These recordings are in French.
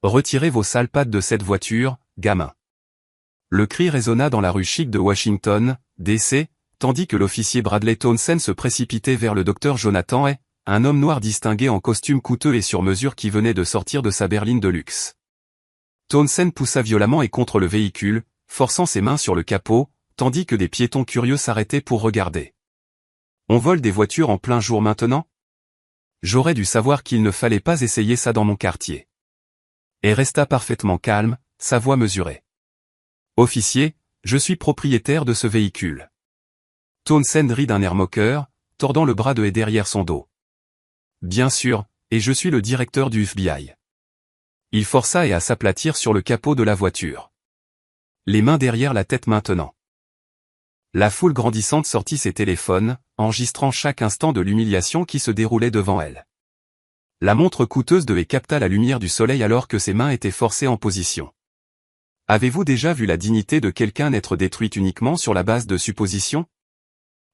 Retirez vos sales pattes de cette voiture, gamin. Le cri résonna dans la rue chic de Washington, D.C., tandis que l'officier Bradley Townsend se précipitait vers le docteur Jonathan Hay, un homme noir distingué en costume coûteux et sur mesure qui venait de sortir de sa berline de luxe. Townsend poussa violemment et contre le véhicule, forçant ses mains sur le capot, tandis que des piétons curieux s'arrêtaient pour regarder. On vole des voitures en plein jour maintenant? J'aurais dû savoir qu'il ne fallait pas essayer ça dans mon quartier. Et resta parfaitement calme, sa voix mesurée. Officier, je suis propriétaire de ce véhicule. Townsend rit d'un air moqueur, tordant le bras de Hay derrière son dos. Bien sûr, et je suis le directeur du FBI. Il força Hay à s'aplatir sur le capot de la voiture. Les mains derrière la tête maintenant. La foule grandissante sortit ses téléphones, enregistrant chaque instant de l'humiliation qui se déroulait devant elle. La montre coûteuse de Hay capta la lumière du soleil alors que ses mains étaient forcées en position. Avez-vous déjà vu la dignité de quelqu'un être détruite uniquement sur la base de suppositions?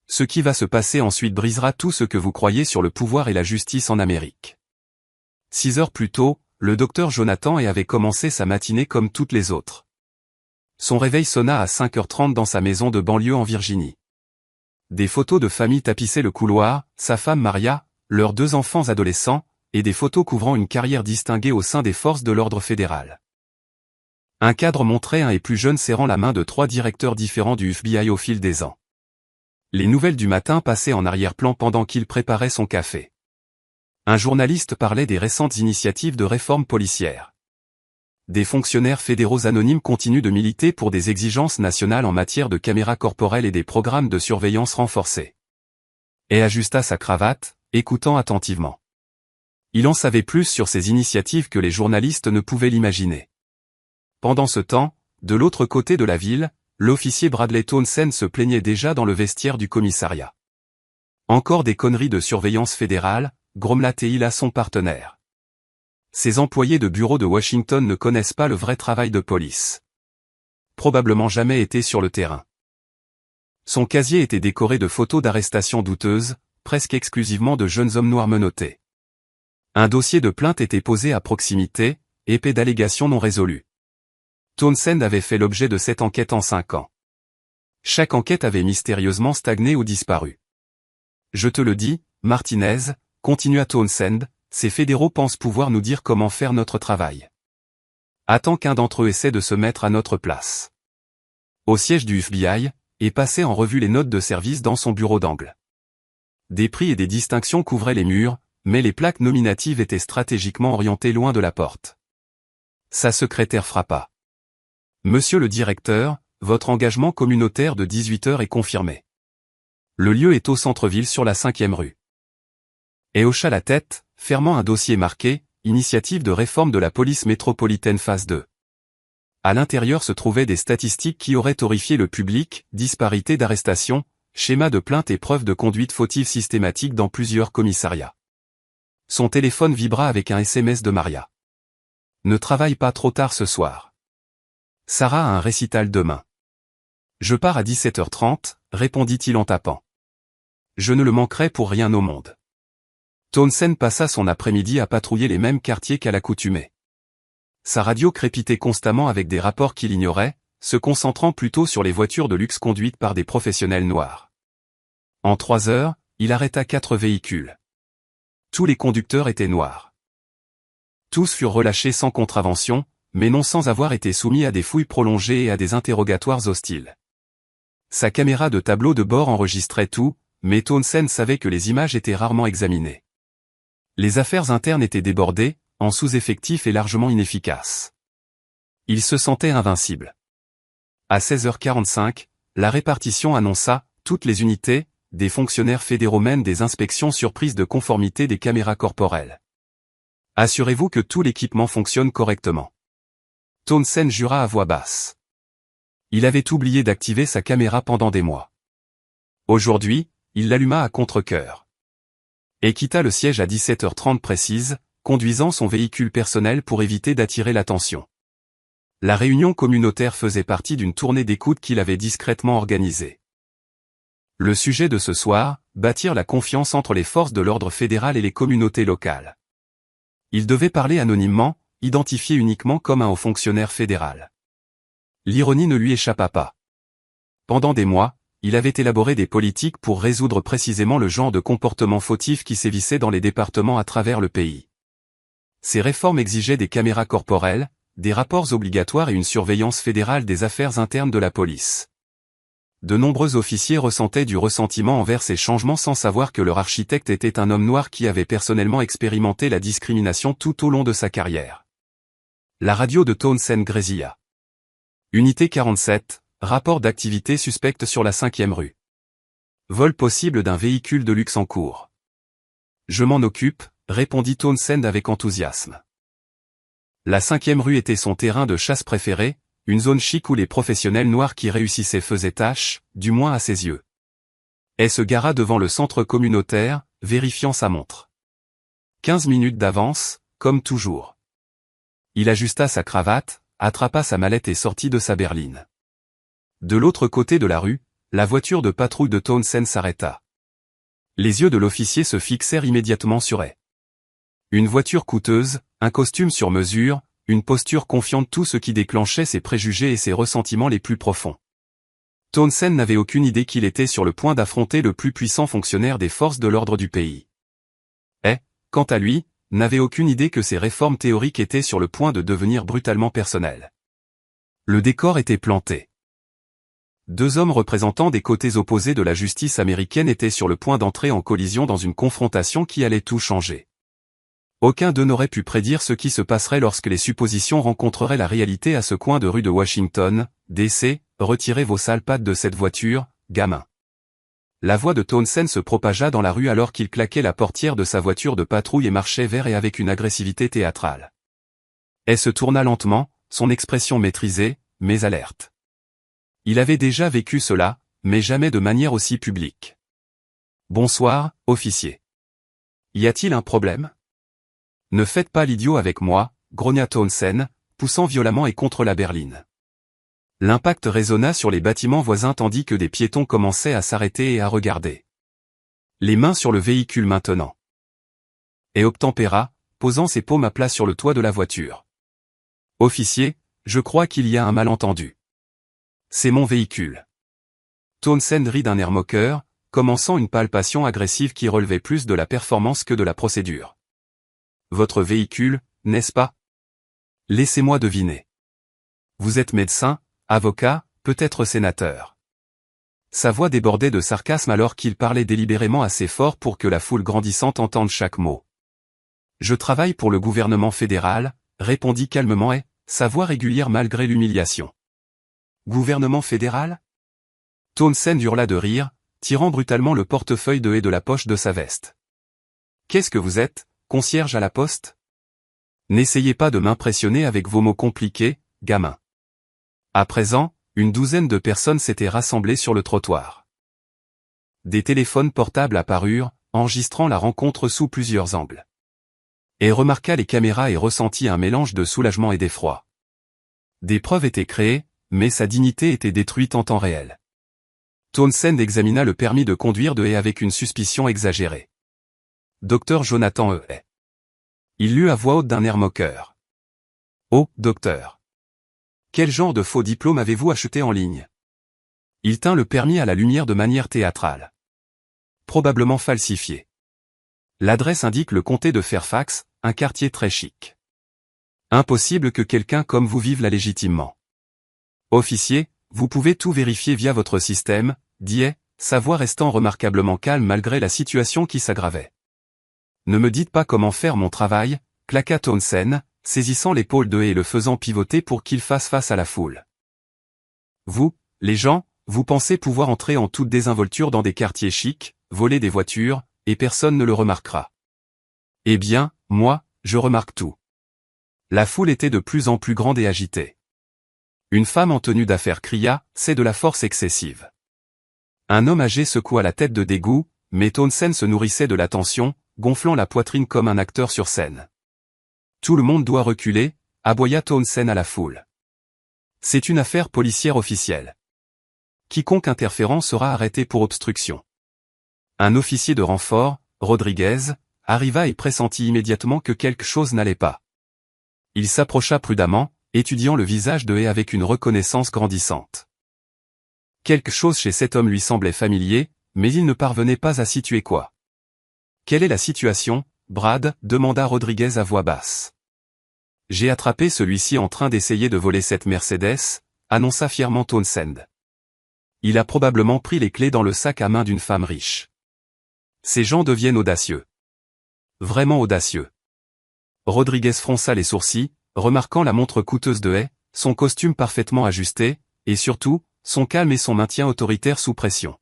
Ce qui va se passer ensuite brisera tout ce que vous croyez sur le pouvoir et la justice en Amérique. 6 heures plus tôt, le docteur Jonathan Hay avait commencé sa matinée comme toutes les autres. Son réveil sonna à 5h30 dans sa maison de banlieue en Virginie. Des photos de famille tapissaient le couloir, sa femme Maria, leurs 2 enfants adolescents, et des photos couvrant une carrière distinguée au sein des forces de l'ordre fédéral. Un cadre montrait un Hay plus jeune serrant la main de 3 directeurs différents du FBI au fil des ans. Les nouvelles du matin passaient en arrière-plan pendant qu'il préparait son café. Un journaliste parlait des récentes initiatives de réforme policière. Des fonctionnaires fédéraux anonymes continuent de militer pour des exigences nationales en matière de caméras corporelles et des programmes de surveillance renforcés. Hay ajusta sa cravate, écoutant attentivement. Il en savait plus sur ces initiatives que les journalistes ne pouvaient l'imaginer. Pendant ce temps, de l'autre côté de la ville, l'officier Bradley Townsend se plaignait déjà dans le vestiaire du commissariat. Encore des conneries de surveillance fédérale, grommela-t-il à son partenaire. Ces employés de bureau de Washington ne connaissent pas le vrai travail de police. Probablement jamais été sur le terrain. Son casier était décoré de photos d'arrestations douteuses, presque exclusivement de jeunes hommes noirs menottés. Un dossier de plainte était posé à proximité, épais d'allégations non résolues. Townsend avait fait l'objet de 7 enquêtes en 5 ans. Chaque enquête avait mystérieusement stagné ou disparu. Je te le dis, Martinez, continua Townsend, ces fédéraux pensent pouvoir nous dire comment faire notre travail. Attends qu'un d'entre eux essaie de se mettre à notre place. Au siège du FBI, Hay passait en revue les notes de service dans son bureau d'angle. Des prix et des distinctions couvraient les murs, mais les plaques nominatives étaient stratégiquement orientées loin de la porte. Sa secrétaire frappa. Monsieur le directeur, votre engagement communautaire de 18 heures est confirmé. Le lieu est au centre-ville sur la 5e rue. Hay hocha la tête, fermant un dossier marqué « Initiative de réforme de la police métropolitaine phase 2 ». À l'intérieur se trouvaient des statistiques qui auraient horrifié le public, disparité d'arrestations, schéma de plainte et preuves de conduite fautive systématique dans plusieurs commissariats. Son téléphone vibra avec un SMS de Maria. Ne travaille pas trop tard ce soir. Sarah a un récital demain. Je pars à 17h30, répondit-il en tapant. Je ne le manquerai pour rien au monde. Townsend passa son après-midi à patrouiller les mêmes quartiers qu'à l'accoutumée. Sa radio crépitait constamment avec des rapports qu'il ignorait, se concentrant plutôt sur les voitures de luxe conduites par des professionnels noirs. En 3 heures, il arrêta 4 véhicules. Tous les conducteurs étaient noirs. Tous furent relâchés sans contravention, mais non sans avoir été soumis à des fouilles prolongées et à des interrogatoires hostiles. Sa caméra de tableau de bord enregistrait tout, mais Townsend savait que les images étaient rarement examinées. Les affaires internes étaient débordées, en sous-effectif et largement inefficaces. Il se sentait invincible. À 16h45, la répartition annonça « Toutes les unités », des fonctionnaires fédéraux mènent des inspections surprises de conformité des caméras corporelles. Assurez-vous que tout l'équipement fonctionne correctement. Townsend jura à voix basse. Il avait oublié d'activer sa caméra pendant des mois. Aujourd'hui, il l'alluma à contre-cœur. Et quitta le siège à 17h30 précise, conduisant son véhicule personnel pour éviter d'attirer l'attention. La réunion communautaire faisait partie d'une tournée d'écoute qu'il avait discrètement organisée. Le sujet de ce soir, bâtir la confiance entre les forces de l'ordre fédéral et les communautés locales. Il devait parler anonymement, identifié uniquement comme un haut fonctionnaire fédéral. L'ironie ne lui échappa pas. Pendant des mois, il avait élaboré des politiques pour résoudre précisément le genre de comportement fautif qui sévissait dans les départements à travers le pays. Ces réformes exigeaient des caméras corporelles, des rapports obligatoires et une surveillance fédérale des affaires internes de la police. De nombreux officiers ressentaient du ressentiment envers ces changements sans savoir que leur architecte était un homme noir qui avait personnellement expérimenté la discrimination tout au long de sa carrière. La radio de Townsend grésilla. Unité 47, rapport d'activité suspecte sur la 5e rue. Vol possible d'un véhicule de luxe en cours. Je m'en occupe, répondit Townsend avec enthousiasme. La 5e rue était son terrain de chasse préféré, une zone chic où les professionnels noirs qui réussissaient faisaient tâche, du moins à ses yeux. Elle se gara devant le centre communautaire, vérifiant sa montre. 15 minutes d'avance, comme toujours. Il ajusta sa cravate, attrapa sa mallette et sortit de sa berline. De l'autre côté de la rue, la voiture de patrouille de Townsend s'arrêta. Les yeux de l'officier se fixèrent immédiatement sur elle. Une voiture coûteuse, un costume sur mesure, une posture confiante, tout ce qui déclenchait ses préjugés et ses ressentiments les plus profonds. Townsend n'avait aucune idée qu'il était sur le point d'affronter le plus puissant fonctionnaire des forces de l'ordre du pays. Et, quant à lui, n'avait aucune idée que ses réformes théoriques étaient sur le point de devenir brutalement personnelles. Le décor était planté. Deux hommes représentant des côtés opposés de la justice américaine étaient sur le point d'entrer en collision dans une confrontation qui allait tout changer. Aucun d'eux n'aurait pu prédire ce qui se passerait lorsque les suppositions rencontreraient la réalité à ce coin de rue de Washington, D.C. Retirez vos sales pattes de cette voiture, gamin. La voix de Townsend se propagea dans la rue alors qu'il claquait la portière de sa voiture de patrouille et marchait vers et avec une agressivité théâtrale. Elle se tourna lentement, son expression maîtrisée, mais alerte. Il avait déjà vécu cela, mais jamais de manière aussi publique. Bonsoir, officier. Y a-t-il un problème ? Ne faites pas l'idiot avec moi, grogna Townsend, poussant violemment et contre la berline. L'impact résonna sur les bâtiments voisins tandis que des piétons commençaient à s'arrêter et à regarder. Les mains sur le véhicule maintenant. Et obtempéra, posant ses paumes à plat sur le toit de la voiture. Officier, je crois qu'il y a un malentendu. C'est mon véhicule. Townsend rit d'un air moqueur, commençant une palpation agressive qui relevait plus de la performance que de la procédure. Votre véhicule, n'est-ce pas ? Laissez-moi deviner. Vous êtes médecin, avocat, peut-être sénateur. Sa voix débordait de sarcasme alors qu'il parlait délibérément assez fort pour que la foule grandissante entende chaque mot. Je travaille pour le gouvernement fédéral, répondit calmement et, sa voix régulière malgré l'humiliation. Gouvernement fédéral ? Townsend hurla de rire, tirant brutalement le portefeuille de haie de la poche de sa veste. Qu'est-ce que vous êtes ? Concierge à la poste ? N'essayez pas de m'impressionner avec vos mots compliqués, gamin. À présent, une douzaine de personnes s'étaient rassemblées sur le trottoir. Des téléphones portables apparurent, enregistrant la rencontre sous plusieurs angles. Et remarqua les caméras et ressentit un mélange de soulagement et d'effroi. Des preuves étaient créées, mais sa dignité était détruite en temps réel. Townsend examina le permis de conduire de haie avec une suspicion exagérée. Docteur Jonathan E. Il lut à voix haute d'un air moqueur. Oh, docteur. Quel genre de faux diplôme avez-vous acheté en ligne ? Il tint le permis à la lumière de manière théâtrale. Probablement falsifié. L'adresse indique le comté de Fairfax, un quartier très chic. Impossible que quelqu'un comme vous vive là légitimement. Officier, vous pouvez tout vérifier via votre système, dit Hay, sa voix restant remarquablement calme malgré la situation qui s'aggravait. Ne me dites pas comment faire mon travail, claqua Townsend, saisissant l'épaule de Hay et le faisant pivoter pour qu'il fasse face à la foule. Vous, les gens, vous pensez pouvoir entrer en toute désinvolture dans des quartiers chics, voler des voitures, et personne ne le remarquera. Eh bien, moi, je remarque tout. La foule était de plus en plus grande et agitée. Une femme en tenue d'affaires cria, c'est de la force excessive. Un homme âgé secoua la tête de dégoût, mais Townsend se nourrissait de l'attention, gonflant la poitrine comme un acteur sur scène. Tout le monde doit reculer, aboya Townsend à la foule. C'est une affaire policière officielle. Quiconque interférant sera arrêté pour obstruction. Un officier de renfort, Rodriguez, arriva et pressentit immédiatement que quelque chose n'allait pas. Il s'approcha prudemment, étudiant le visage de Hay avec une reconnaissance grandissante. Quelque chose chez cet homme lui semblait familier, mais il ne parvenait pas à situer quoi. « Quelle est la situation, Brad ?» demanda Rodriguez à voix basse. « J'ai attrapé celui-ci en train d'essayer de voler cette Mercedes », annonça fièrement Townsend. « Il a probablement pris les clés dans le sac à main d'une femme riche. » Ces gens deviennent audacieux. Vraiment audacieux. Rodriguez fronça les sourcils, remarquant la montre coûteuse de Hay, son costume parfaitement ajusté, et surtout, son calme et son maintien autoritaire sous pression.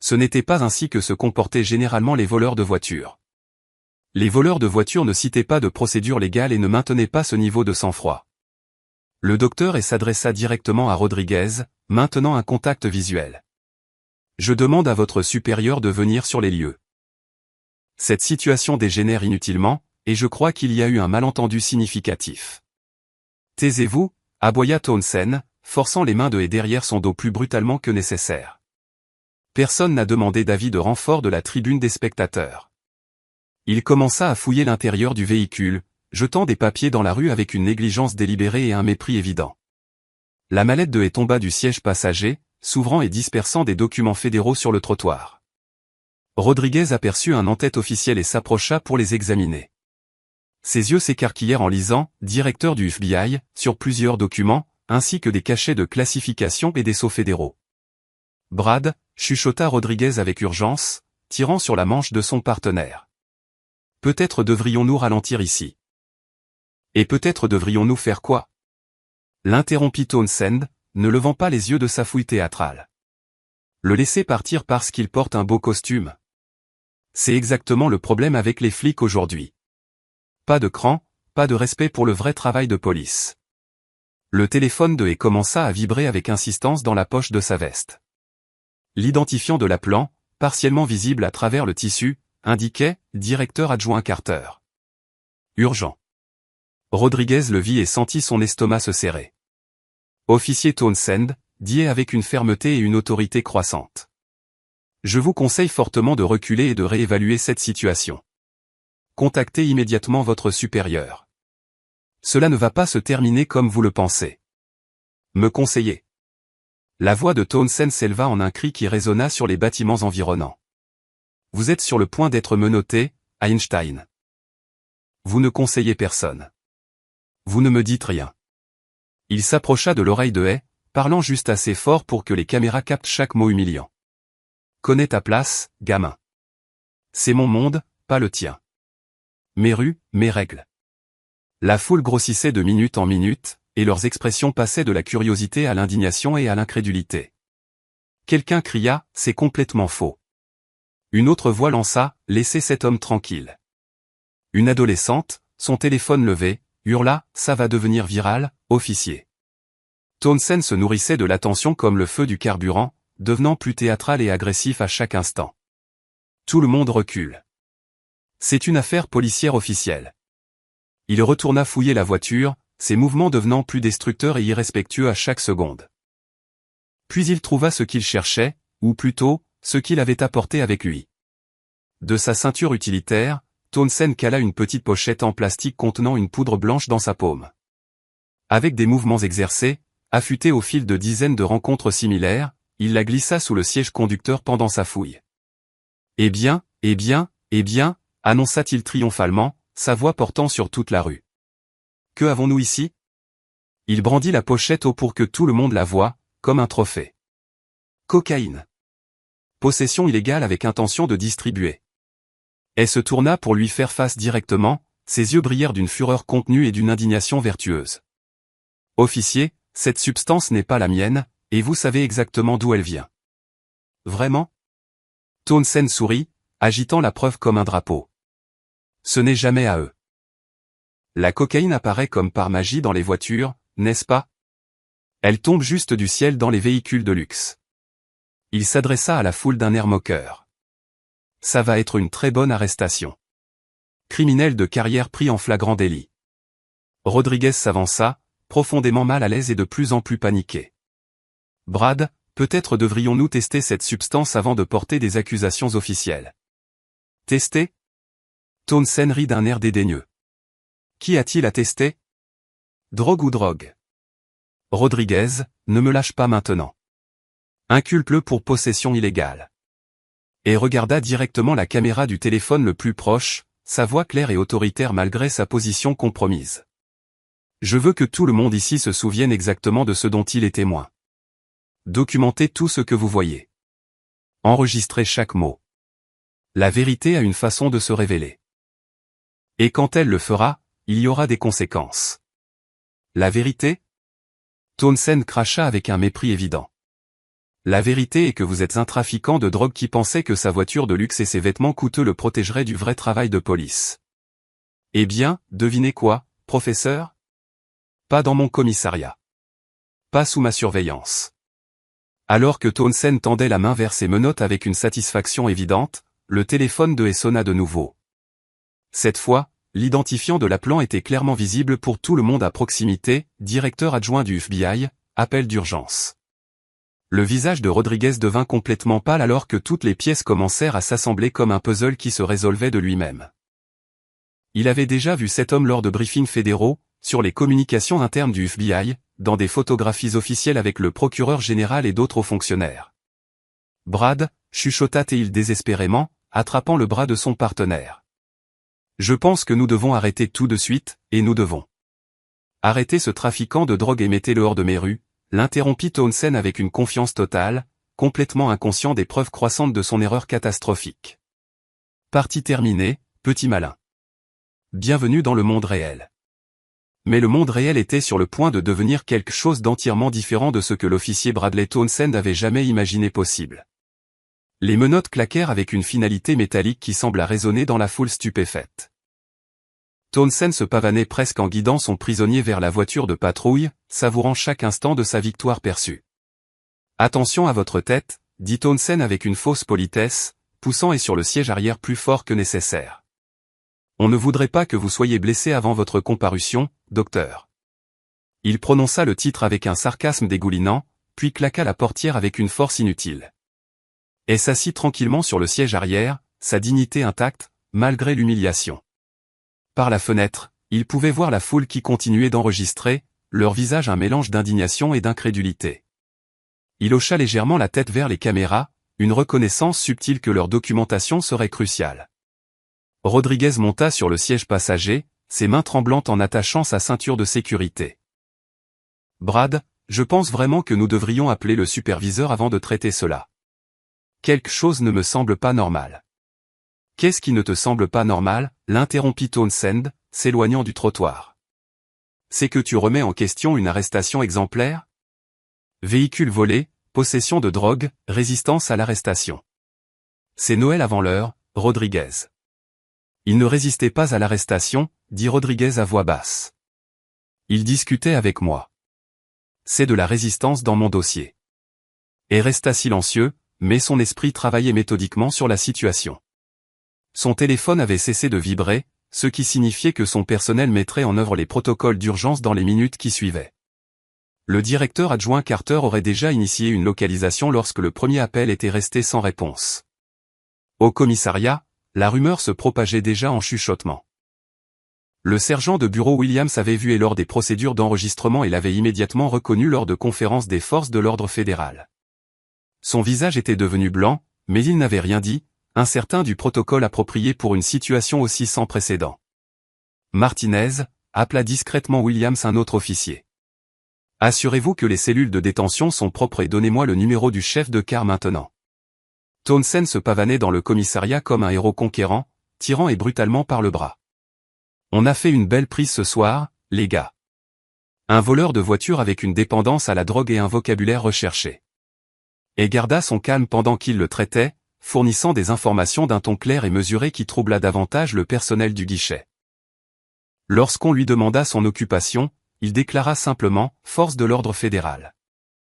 Ce n'était pas ainsi que se comportaient généralement les voleurs de voitures. Les voleurs de voitures ne citaient pas de procédure légale et ne maintenaient pas ce niveau de sang-froid. Le docteur s'adressa directement à Rodriguez, maintenant un contact visuel. « Je demande à votre supérieur de venir sur les lieux. » Cette situation dégénère inutilement, et je crois qu'il y a eu un malentendu significatif. « Taisez-vous » aboya Townsend, forçant les mains de Hay derrière son dos plus brutalement que nécessaire. Personne n'a demandé d'avis de renfort de la tribune des spectateurs. Il commença à fouiller l'intérieur du véhicule, jetant des papiers dans la rue avec une négligence délibérée et un mépris évident. La mallette de Hay tomba du siège passager, s'ouvrant et dispersant des documents fédéraux sur le trottoir. Rodriguez aperçut un en-tête officiel et s'approcha pour les examiner. Ses yeux s'écarquillèrent en lisant « Directeur du FBI » sur plusieurs documents, ainsi que des cachets de classification et des sceaux fédéraux. « Brad » chuchota Rodriguez avec urgence, tirant sur la manche de son partenaire. « Peut-être devrions-nous ralentir ici. » « Et peut-être devrions-nous faire quoi ?» l'interrompit Townsend, ne levant pas les yeux de sa fouille théâtrale. « Le laisser partir parce qu'il porte un beau costume. C'est exactement le problème avec les flics aujourd'hui. Pas de cran, pas de respect pour le vrai travail de police. » Le téléphone de Hay commença à vibrer avec insistance dans la poche de sa veste. L'identifiant de l'appelant, partiellement visible à travers le tissu, indiquait « Directeur adjoint Carter ». Urgent. Rodriguez le vit et sentit son estomac se serrer. « Officier Townsend », dit Hay avec une fermeté et une autorité croissante. « Je vous conseille fortement de reculer et de réévaluer cette situation. Contactez immédiatement votre supérieur. Cela ne va pas se terminer comme vous le pensez. Me conseillez. » La voix de Townsend s'éleva en un cri qui résonna sur les bâtiments environnants. « Vous êtes sur le point d'être menotté, Einstein. Vous ne conseillez personne. Vous ne me dites rien. » Il s'approcha de l'oreille de Hay, parlant juste assez fort pour que les caméras captent chaque mot humiliant. « Connais ta place, gamin. C'est mon monde, pas le tien. Mes rues, mes règles. » La foule grossissait de minute en minute, et leurs expressions passaient de la curiosité à l'indignation et à l'incrédulité. Quelqu'un cria « C'est complètement faux ». Une autre voix lança « Laissez cet homme tranquille ». Une adolescente, son téléphone levé, hurla « Ça va devenir viral, officier ». Townsend se nourrissait de l'attention comme le feu du carburant, devenant plus théâtral et agressif à chaque instant. Tout le monde recule. C'est une affaire policière officielle. Il retourna fouiller la voiture, ses mouvements devenant plus destructeurs et irrespectueux à chaque seconde. Puis il trouva ce qu'il cherchait, ou plutôt, ce qu'il avait apporté avec lui. De sa ceinture utilitaire, Townsend cala une petite pochette en plastique contenant une poudre blanche dans sa paume. Avec des mouvements exercés, affûtés au fil de dizaines de rencontres similaires, il la glissa sous le siège conducteur pendant sa fouille. « Eh bien, annonça-t-il triomphalement, sa voix portant sur toute la rue. « Que avons-nous ici ?» Il brandit la pochette haut pour que tout le monde la voie, comme un trophée. « Cocaïne. Possession illégale avec intention de distribuer. » Elle se tourna pour lui faire face directement, ses yeux brillèrent d'une fureur contenue et d'une indignation vertueuse. « Officier, cette substance n'est pas la mienne, et vous savez exactement d'où elle vient. »« Vraiment ?» Townsend sourit, agitant la preuve comme un drapeau. « Ce n'est jamais à eux. La cocaïne apparaît comme par magie dans les voitures, n'est-ce pas? Elle tombe juste du ciel dans les véhicules de luxe. » Il s'adressa à la foule d'un air moqueur. Ça va être une très bonne arrestation. Criminel de carrière pris en flagrant délit. Rodriguez s'avança, profondément mal à l'aise et de plus en plus paniqué. Brad, peut-être devrions-nous tester cette substance avant de porter des accusations officielles. Tester? Townsend rit d'un air dédaigneux. Qui a-t-il à tester? Drogue ou drogue? Rodriguez, ne me lâche pas maintenant. Inculpe-le pour possession illégale. Et regarda directement la caméra du téléphone le plus proche, sa voix claire et autoritaire malgré sa position compromise. Je veux que tout le monde ici se souvienne exactement de ce dont il est témoin. Documentez tout ce que vous voyez. Enregistrez chaque mot. La vérité a une façon de se révéler. Et quand elle le fera, il y aura des conséquences. La vérité? Townsend cracha avec un mépris évident. La vérité est que vous êtes un trafiquant de drogue qui pensait que sa voiture de luxe et ses vêtements coûteux le protégeraient du vrai travail de police. Eh bien, devinez quoi, professeur? Pas dans mon commissariat. Pas sous ma surveillance. Alors que Townsend tendait la main vers ses menottes avec une satisfaction évidente, le téléphone de sonna de nouveau. Cette fois, l'identifiant de l'appelant était clairement visible pour tout le monde à proximité, directeur adjoint du FBI, appel d'urgence. Le visage de Rodriguez devint complètement pâle alors que toutes les pièces commencèrent à s'assembler comme un puzzle qui se résolvait de lui-même. Il avait déjà vu cet homme lors de briefings fédéraux, sur les communications internes du FBI, dans des photographies officielles avec le procureur général et d'autres hauts fonctionnaires. Brad, chuchota-t-il désespérément, attrapant le bras de son partenaire. Je pense que nous devons arrêter tout de suite, et nous devons. Arrêter ce trafiquant de drogue et mettez-le hors de mes rues, l'interrompit Townsend avec une confiance totale, complètement inconscient des preuves croissantes de son erreur catastrophique. Partie terminée, petit malin. Bienvenue dans le monde réel. Mais le monde réel était sur le point de devenir quelque chose d'entièrement différent de ce que l'officier Bradley Townsend avait jamais imaginé possible. Les menottes claquèrent avec une finalité métallique qui sembla résonner dans la foule stupéfaite. Townsend se pavanait presque en guidant son prisonnier vers la voiture de patrouille, savourant chaque instant de sa victoire perçue. « Attention à votre tête », dit Townsend avec une fausse politesse, poussant et sur le siège arrière plus fort que nécessaire. « On ne voudrait pas que vous soyez blessé avant votre comparution, docteur. » Il prononça le titre avec un sarcasme dégoulinant, puis claqua la portière avec une force inutile. Et s'assit tranquillement sur le siège arrière, sa dignité intacte, malgré l'humiliation. Par la fenêtre, il pouvait voir la foule qui continuait d'enregistrer, leur visage un mélange d'indignation et d'incrédulité. Il hocha légèrement la tête vers les caméras, une reconnaissance subtile que leur documentation serait cruciale. Rodriguez monta sur le siège passager, ses mains tremblantes en attachant sa ceinture de sécurité. « Brad, je pense vraiment que nous devrions appeler le superviseur avant de traiter cela. Quelque chose ne me semble pas normal. » « Qu'est-ce qui ne te semble pas normal ?» l'interrompit Townsend, s'éloignant du trottoir. « C'est que tu remets en question une arrestation exemplaire ? Véhicule volé, possession de drogue, résistance à l'arrestation. C'est Noël avant l'heure, Rodriguez. » Il ne résistait pas à l'arrestation, dit Rodriguez à voix basse. Il discutait avec moi. C'est de la résistance dans mon dossier. Et resta silencieux, mais son esprit travaillait méthodiquement sur la situation. Son téléphone avait cessé de vibrer, ce qui signifiait que son personnel mettrait en œuvre les protocoles d'urgence dans les minutes qui suivaient. Le directeur adjoint Carter aurait déjà initié une localisation lorsque le premier appel était resté sans réponse. Au commissariat, la rumeur se propageait déjà en chuchotement. Le sergent de bureau Williams avait vu et lors des procédures d'enregistrement et l'avait immédiatement reconnu lors de conférences des forces de l'ordre fédéral. Son visage était devenu blanc, mais il n'avait rien dit, incertain du protocole approprié pour une situation aussi sans précédent. Martinez appela discrètement Williams un autre officier. « Assurez-vous que les cellules de détention sont propres et donnez-moi le numéro du chef de car maintenant. » Townsend se pavanait dans le commissariat comme un héros conquérant, tirant et brutalement par le bras. « On a fait une belle prise ce soir, les gars. Un voleur de voiture avec une dépendance à la drogue et un vocabulaire recherché. » Et garda son calme pendant qu'il le traitait, fournissant des informations d'un ton clair et mesuré qui troubla davantage le personnel du guichet. Lorsqu'on lui demanda son occupation, il déclara simplement « Force de l'ordre fédéral ».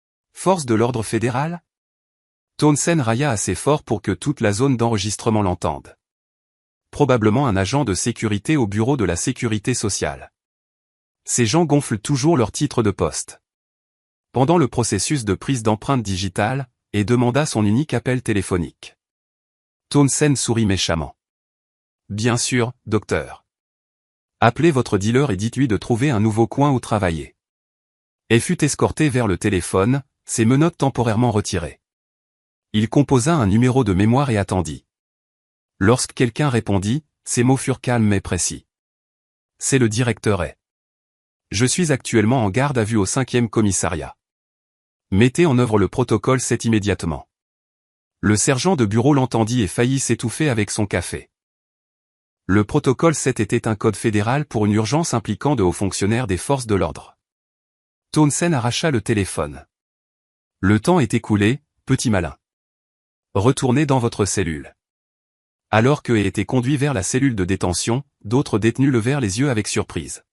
« Force de l'ordre fédéral ?» Townsend railla assez fort pour que toute la zone d'enregistrement l'entende. Probablement un agent de sécurité au bureau de la sécurité sociale. Ces gens gonflent toujours leur titre de poste. Pendant le processus de prise d'empreinte digitale, et demanda son unique appel téléphonique. Townsend sourit méchamment. « Bien sûr, docteur. Appelez votre dealer et dites-lui de trouver un nouveau coin où travailler. Et fut escorté vers le téléphone, ses menottes temporairement retirées. Il composa un numéro de mémoire et attendit. Lorsque quelqu'un répondit, ses mots furent calmes mais précis. C'est le directeur est. Je suis actuellement en garde à vue au 5e commissariat. Mettez en œuvre le protocole 7 immédiatement. Le sergent de bureau l'entendit et faillit s'étouffer avec son café. Le protocole 7 était un code fédéral pour une urgence impliquant de hauts fonctionnaires des forces de l'ordre. Townsend arracha le téléphone. Le temps est écoulé, petit malin. Retournez dans votre cellule. Alors que ait été conduit vers la cellule de détention, d'autres détenus levèrent les yeux avec surprise.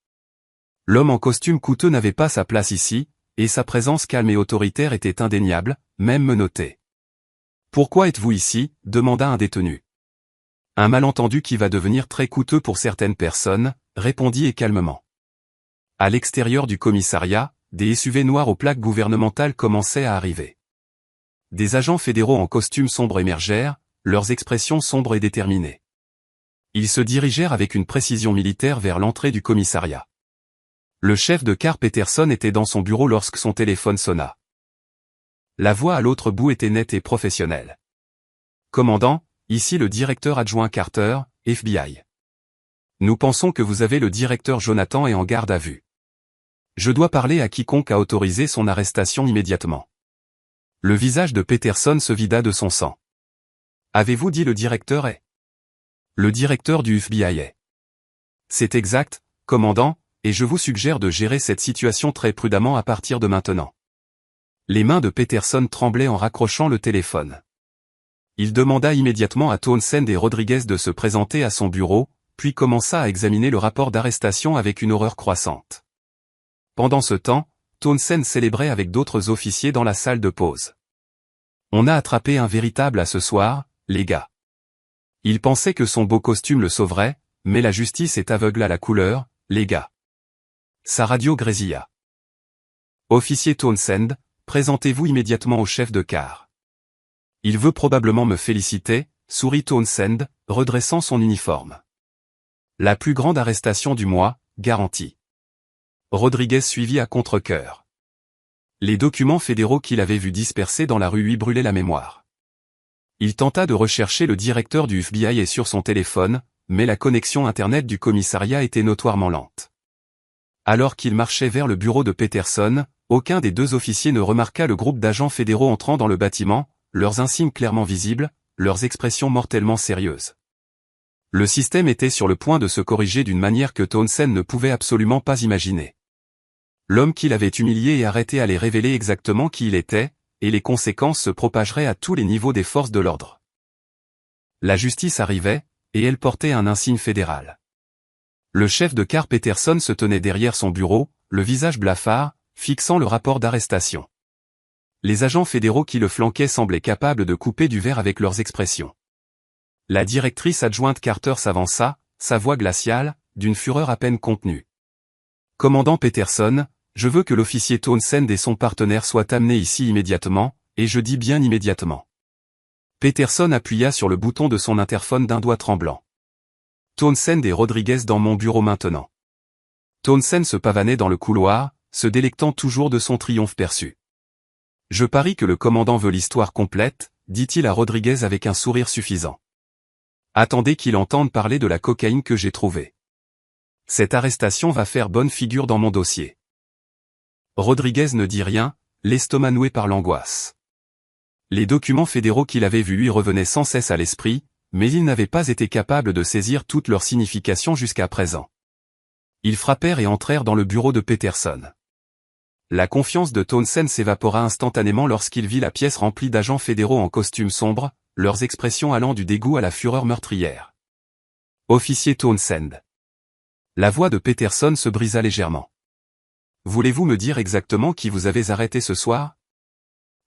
L'homme en costume coûteux n'avait pas sa place ici, et sa présence calme et autoritaire était indéniable, même menottée. « Pourquoi êtes-vous ici ?» demanda un détenu. « Un malentendu qui va devenir très coûteux pour certaines personnes », répondit calmement. À l'extérieur du commissariat, des SUV noirs aux plaques gouvernementales commençaient à arriver. Des agents fédéraux en costume sombre émergèrent, leurs expressions sombres et déterminées. Ils se dirigèrent avec une précision militaire vers l'entrée du commissariat. Le chef de car Peterson était dans son bureau lorsque son téléphone sonna. La voix à l'autre bout était nette et professionnelle. « Commandant, ici le directeur adjoint Carter, FBI. Nous pensons que vous avez le directeur Jonathan est en garde à vue. Je dois parler à quiconque a autorisé son arrestation immédiatement. » Le visage de Peterson se vida de son sang. « Avez-vous dit le directeur est ? Le directeur du FBI est. C'est exact, commandant, et je vous suggère de gérer cette situation très prudemment à partir de maintenant. » Les mains de Peterson tremblaient en raccrochant le téléphone. Il demanda immédiatement à Townsend et Rodriguez de se présenter à son bureau, puis commença à examiner le rapport d'arrestation avec une horreur croissante. Pendant ce temps, Townsend célébrait avec d'autres officiers dans la salle de pause. « On a attrapé un véritable à ce soir, les gars. » Il pensait que son beau costume le sauverait, mais la justice est aveugle à la couleur, les gars. Sa radio grésilla. « Officier Townsend, présentez-vous immédiatement au chef de car. » Il veut probablement me féliciter, sourit Townsend, redressant son uniforme. La plus grande arrestation du mois, garantie. Rodriguez suivit à contre-cœur. Les documents fédéraux qu'il avait vus dispersés dans la rue lui brûlaient la mémoire. Il tenta de rechercher le directeur du FBI et sur son téléphone, mais la connexion Internet du commissariat était notoirement lente. Alors qu'il marchait vers le bureau de Peterson, aucun des deux officiers ne remarqua le groupe d'agents fédéraux entrant dans le bâtiment, leurs insignes clairement visibles, leurs expressions mortellement sérieuses. Le système était sur le point de se corriger d'une manière que Townsend ne pouvait absolument pas imaginer. L'homme qui l'avait humilié et arrêté allait révéler exactement qui il était, et les conséquences se propageraient à tous les niveaux des forces de l'ordre. La justice arrivait, et elle portait un insigne fédéral. Le chef de car Peterson se tenait derrière son bureau, le visage blafard, fixant le rapport d'arrestation. Les agents fédéraux qui le flanquaient semblaient capables de couper du verre avec leurs expressions. La directrice adjointe Carter s'avança, sa voix glaciale, d'une fureur à peine contenue. « Commandant Peterson, je veux que l'officier Townsend et son partenaire soient amenés ici immédiatement, et je dis bien immédiatement. » Peterson appuya sur le bouton de son interphone d'un doigt tremblant. « Townsend et Rodriguez dans mon bureau maintenant. » Townsend se pavanait dans le couloir, se délectant toujours de son triomphe perçu. « Je parie que le commandant veut l'histoire complète, » dit-il à Rodriguez avec un sourire suffisant. « Attendez qu'il entende parler de la cocaïne que j'ai trouvée. Cette arrestation va faire bonne figure dans mon dossier. » Rodriguez ne dit rien, l'estomac noué par l'angoisse. Les documents fédéraux qu'il avait vus lui revenaient sans cesse à l'esprit, mais il n'avait pas été capable de saisir toute leur signification jusqu'à présent. Ils frappèrent et entrèrent dans le bureau de Peterson. La confiance de Townsend s'évapora instantanément lorsqu'il vit la pièce remplie d'agents fédéraux en costume sombre, leurs expressions allant du dégoût à la fureur meurtrière. « Officier Townsend. » La voix de Peterson se brisa légèrement. « Voulez-vous me dire exactement qui vous avez arrêté ce soir ? »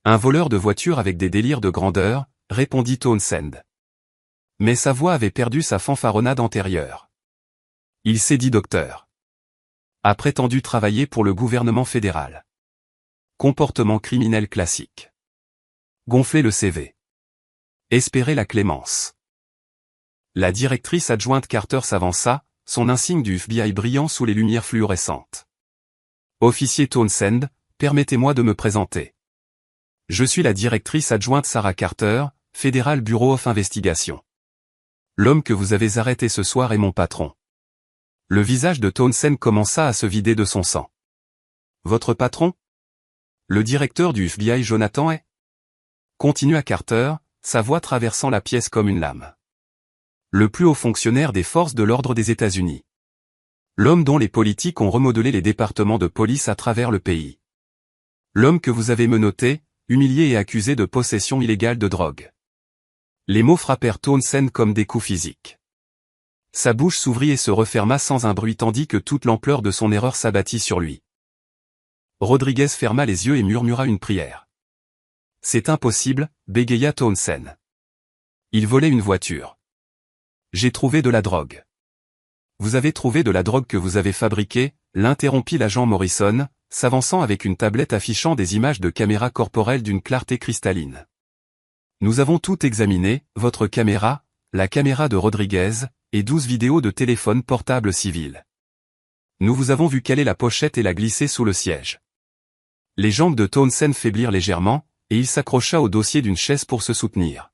« Un voleur de voiture avec des délires de grandeur, » répondit Townsend. Mais sa voix avait perdu sa fanfaronnade antérieure. Il s'est dit docteur. A prétendu travailler pour le gouvernement fédéral. Comportement criminel classique. Gonfler le CV. Espérer la clémence. La directrice adjointe Carter s'avança, son insigne du FBI brillant sous les lumières fluorescentes. Officier Townsend, permettez-moi de me présenter. Je suis la directrice adjointe Sarah Carter, Federal Bureau of Investigation. L'homme que vous avez arrêté ce soir est mon patron. Le visage de Townsend commença à se vider de son sang. Votre patron? Le directeur du FBI Jonathan est? Continua Carter, sa voix traversant la pièce comme une lame. Le plus haut fonctionnaire des forces de l'ordre des États-Unis. L'homme dont les politiques ont remodelé les départements de police à travers le pays. L'homme que vous avez menotté, humilié et accusé de possession illégale de drogue. Les mots frappèrent Townsend comme des coups physiques. Sa bouche s'ouvrit et se referma sans un bruit tandis que toute l'ampleur de son erreur s'abattit sur lui. Rodriguez ferma les yeux et murmura une prière. C'est impossible, bégaya Townsend. Il volait une voiture. J'ai trouvé de la drogue. Vous avez trouvé de la drogue que vous avez fabriquée, l'interrompit l'agent Morrison, s'avançant avec une tablette affichant des images de caméras corporelles d'une clarté cristalline. Nous avons tout examiné, votre caméra, la caméra de Rodriguez, et 12 vidéos de téléphone portable civil. Nous vous avons vu caler la pochette et la glisser sous le siège. Les jambes de Townsend faiblirent légèrement, et il s'accrocha au dossier d'une chaise pour se soutenir.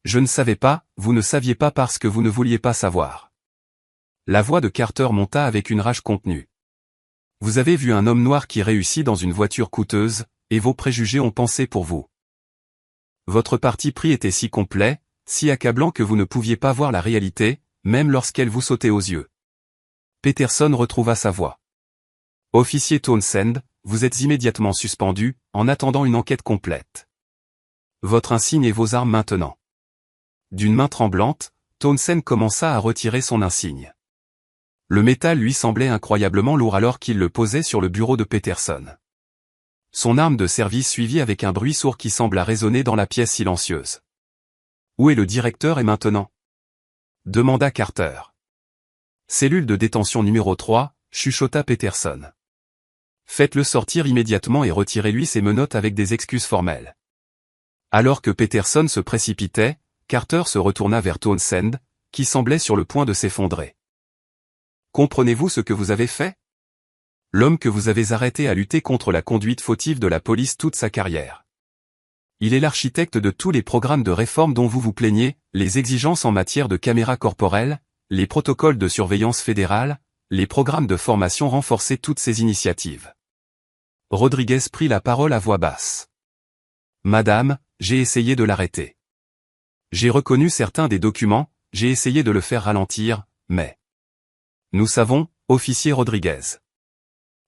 Je ne savais pas, vous ne saviez pas parce que vous ne vouliez pas savoir. La voix de Carter monta avec une rage contenue. Vous avez vu un homme noir qui réussit dans une voiture coûteuse, et vos préjugés ont pensé pour vous. Votre parti pris était si complet, si accablant que vous ne pouviez pas voir la réalité, même lorsqu'elle vous sautait aux yeux. Peterson retrouva sa voix. Officier Townsend, vous êtes immédiatement suspendu, en attendant une enquête complète. Votre insigne et vos armes maintenant. D'une main tremblante, Townsend commença à retirer son insigne. Le métal lui semblait incroyablement lourd alors qu'il le posait sur le bureau de Peterson. Son arme de service suivit avec un bruit sourd qui sembla résonner dans la pièce silencieuse. Où est le directeur et maintenant? Demanda Carter. Cellule de détention numéro 3, chuchota Peterson. Faites-le sortir immédiatement et retirez-lui ses menottes avec des excuses formelles. Alors que Peterson se précipitait, Carter se retourna vers Townsend, qui semblait sur le point de s'effondrer. Comprenez-vous ce que vous avez fait? L'homme que vous avez arrêté a lutté contre la conduite fautive de la police toute sa carrière. Il est l'architecte de tous les programmes de réforme dont vous vous plaignez, les exigences en matière de caméras corporelles, les protocoles de surveillance fédérale, les programmes de formation renforcés, toutes ces initiatives. Rodriguez prit la parole à voix basse. Madame, j'ai essayé de l'arrêter. J'ai reconnu certains des documents, j'ai essayé de le faire ralentir, mais... Nous savons, officier Rodriguez.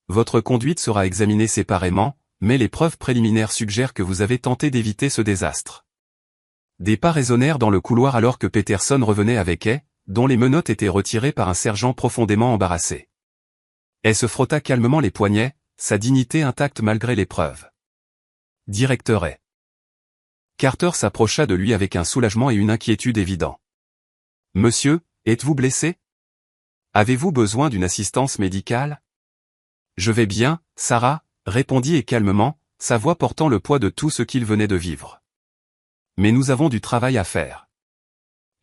Votre conduite sera examinée séparément, mais les preuves préliminaires suggèrent que vous avez tenté d'éviter ce désastre. Des pas résonnèrent dans le couloir alors que Peterson revenait avec Hay, dont les menottes étaient retirées par un sergent profondément embarrassé. Hay se frotta calmement les poignets, sa dignité intacte malgré l'épreuve. Directeur Hay. Carter s'approcha de lui avec un soulagement et une inquiétude évidents. Monsieur, êtes-vous blessé? Avez-vous besoin d'une assistance médicale? Je vais bien, Sarah, répondit Hay calmement, sa voix portant le poids de tout ce qu'il venait de vivre. Mais nous avons du travail à faire.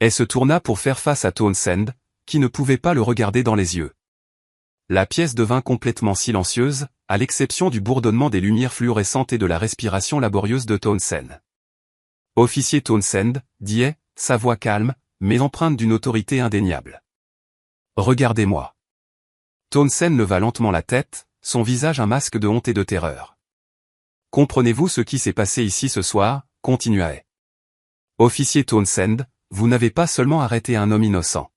Hay se tourna pour faire face à Townsend, qui ne pouvait pas le regarder dans les yeux. La pièce devint complètement silencieuse, à l'exception du bourdonnement des lumières fluorescentes et de la respiration laborieuse de Townsend. Officier Townsend, dit Hay, sa voix calme, mais empreinte d'une autorité indéniable. Regardez-moi. Townsend leva lentement la tête, son visage un masque de honte et de terreur. Comprenez-vous ce qui s'est passé ici ce soir? Continua Hay. Officier Townsend, vous n'avez pas seulement arrêté un homme innocent.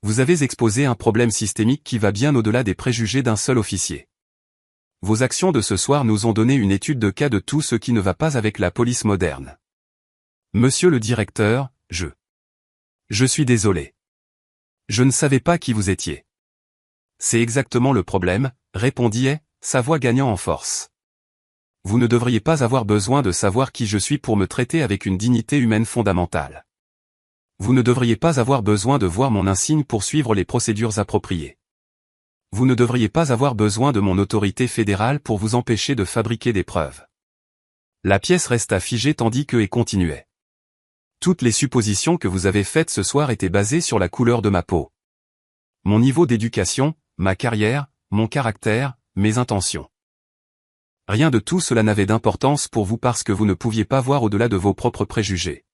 Vous avez exposé un problème systémique qui va bien au-delà des préjugés d'un seul officier. Vos actions de ce soir nous ont donné une étude de cas de tout ce qui ne va pas avec la police moderne. Monsieur le directeur, je suis désolé. Je ne savais pas qui vous étiez. C'est exactement le problème, répondit Hay, sa voix gagnant en force. Vous ne devriez pas avoir besoin de savoir qui je suis pour me traiter avec une dignité humaine fondamentale. Vous ne devriez pas avoir besoin de voir mon insigne pour suivre les procédures appropriées. Vous ne devriez pas avoir besoin de mon autorité fédérale pour vous empêcher de fabriquer des preuves. La pièce resta figée tandis que Hay continuait. Toutes les suppositions que vous avez faites ce soir étaient basées sur la couleur de ma peau. Mon niveau d'éducation, ma carrière, mon caractère, mes intentions. Rien de tout cela n'avait d'importance pour vous parce que vous ne pouviez pas voir au-delà de vos propres préjugés.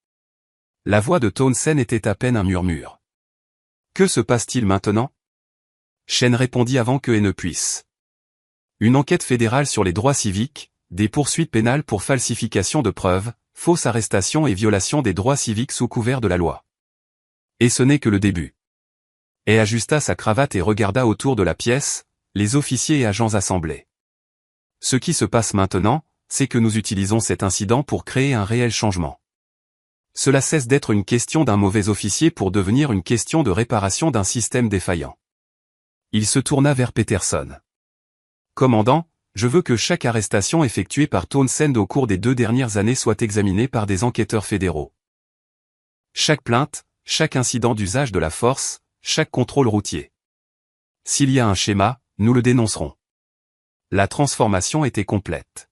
La voix de Townsend était à peine un murmure. Que se passe-t-il maintenant? Chen répondit avant que et ne puisse. Une enquête fédérale sur les droits civiques, des poursuites pénales pour falsification de preuves, fausse arrestation et violation des droits civiques sous couvert de la loi. Et ce n'est que le début. Et ajusta sa cravate et regarda autour de la pièce, les officiers et agents assemblés. Ce qui se passe maintenant, c'est que nous utilisons cet incident pour créer un réel changement. Cela cesse d'être une question d'un mauvais officier pour devenir une question de réparation d'un système défaillant. Il se tourna vers Peterson. Commandant, je veux que chaque arrestation effectuée par Townsend au cours des 2 dernières années soit examinée par des enquêteurs fédéraux. Chaque plainte, chaque incident d'usage de la force, chaque contrôle routier. S'il y a un schéma, nous le dénoncerons. La transformation était complète.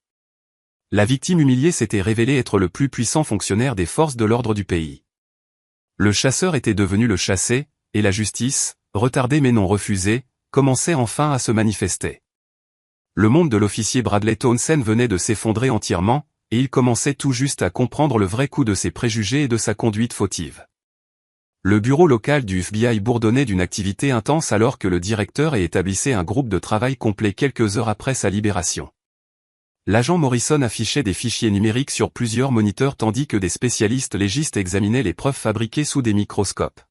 La victime humiliée s'était révélée être le plus puissant fonctionnaire des forces de l'ordre du pays. Le chasseur était devenu le chassé, et la justice, retardée mais non refusée, commençait enfin à se manifester. Le monde de l'officier Bradley Townsend venait de s'effondrer entièrement, et il commençait tout juste à comprendre le vrai coût de ses préjugés et de sa conduite fautive. Le bureau local du FBI bourdonnait d'une activité intense alors que le directeur établissait un groupe de travail complet quelques heures après sa libération. L'agent Morrison affichait des fichiers numériques sur plusieurs moniteurs tandis que des spécialistes légistes examinaient les preuves fabriquées sous des microscopes.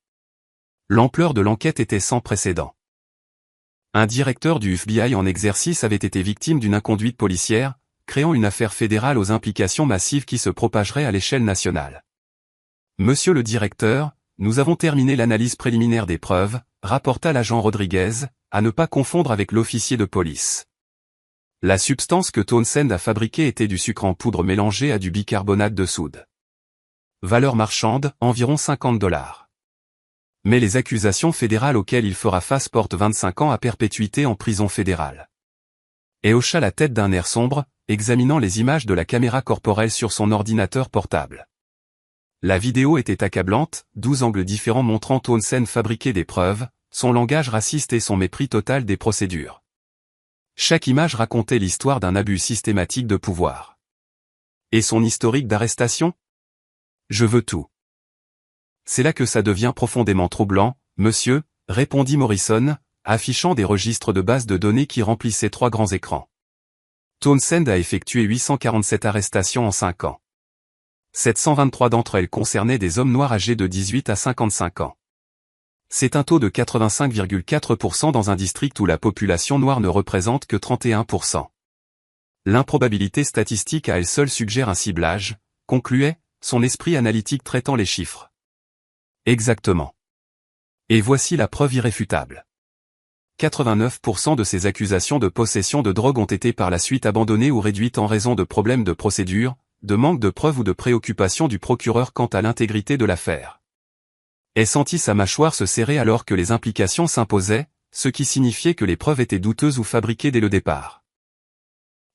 L'ampleur de l'enquête était sans précédent. Un directeur du FBI en exercice avait été victime d'une inconduite policière, créant une affaire fédérale aux implications massives qui se propageraient à l'échelle nationale. Monsieur le directeur, nous avons terminé l'analyse préliminaire des preuves, rapporta l'agent Rodriguez, à ne pas confondre avec l'officier de police. La substance que Townsend a fabriquée était du sucre en poudre mélangé à du bicarbonate de soude. Valeur marchande, environ $50. Mais les accusations fédérales auxquelles il fera face portent 25 ans à perpétuité en prison fédérale. Et hocha la tête d'un air sombre, examinant les images de la caméra corporelle sur son ordinateur portable. La vidéo était accablante, 12 angles différents montrant Townsend fabriquer des preuves, son langage raciste et son mépris total des procédures. Chaque image racontait l'histoire d'un abus systématique de pouvoir. Et son historique d'arrestation? Je veux tout. C'est là que ça devient profondément troublant, monsieur, répondit Morrison, affichant des registres de bases de données qui remplissaient 3 grands écrans. Townsend a effectué 847 arrestations en 5 ans. 723 d'entre elles concernaient des hommes noirs âgés de 18 à 55 ans. C'est un taux de 85,4% dans un district où la population noire ne représente que 31%. L'improbabilité statistique à elle seule suggère un ciblage, concluait, son esprit analytique traitant les chiffres. Exactement. Et voici la preuve irréfutable. 89% de ces accusations de possession de drogue ont été par la suite abandonnées ou réduites en raison de problèmes de procédure, de manque de preuves ou de préoccupation du procureur quant à l'intégrité de l'affaire. Elle sentit sa mâchoire se serrer alors que les implications s'imposaient, ce qui signifiait que les preuves étaient douteuses ou fabriquées dès le départ.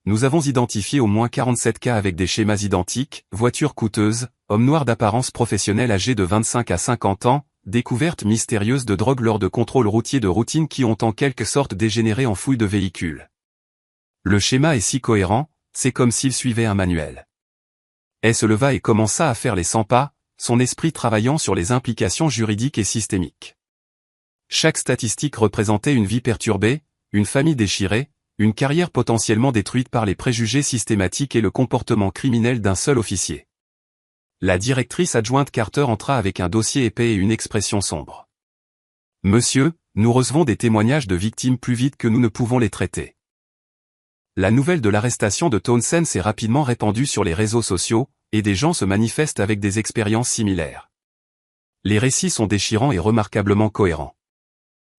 Nous avons identifié au moins 47 cas avec des schémas identiques, voitures coûteuses, hommes noirs d'apparence professionnelle âgés de 25 à 50 ans, découvertes mystérieuses de drogue lors de contrôles routiers de routine qui ont en quelque sorte dégénéré en fouilles de véhicules. Le schéma est si cohérent, c'est comme s'il suivait un manuel. Elle se leva et commença à faire les 100 pas, son esprit travaillant sur les implications juridiques et systémiques. Chaque statistique représentait une vie perturbée, une famille déchirée, une carrière potentiellement détruite par les préjugés systématiques et le comportement criminel d'un seul officier. La directrice adjointe Carter entra avec un dossier épais et une expression sombre. « Monsieur, nous recevons des témoignages de victimes plus vite que nous ne pouvons les traiter. » La nouvelle de l'arrestation de Townsend s'est rapidement répandue sur les réseaux sociaux, et des gens se manifestent avec des expériences similaires. Les récits sont déchirants et remarquablement cohérents.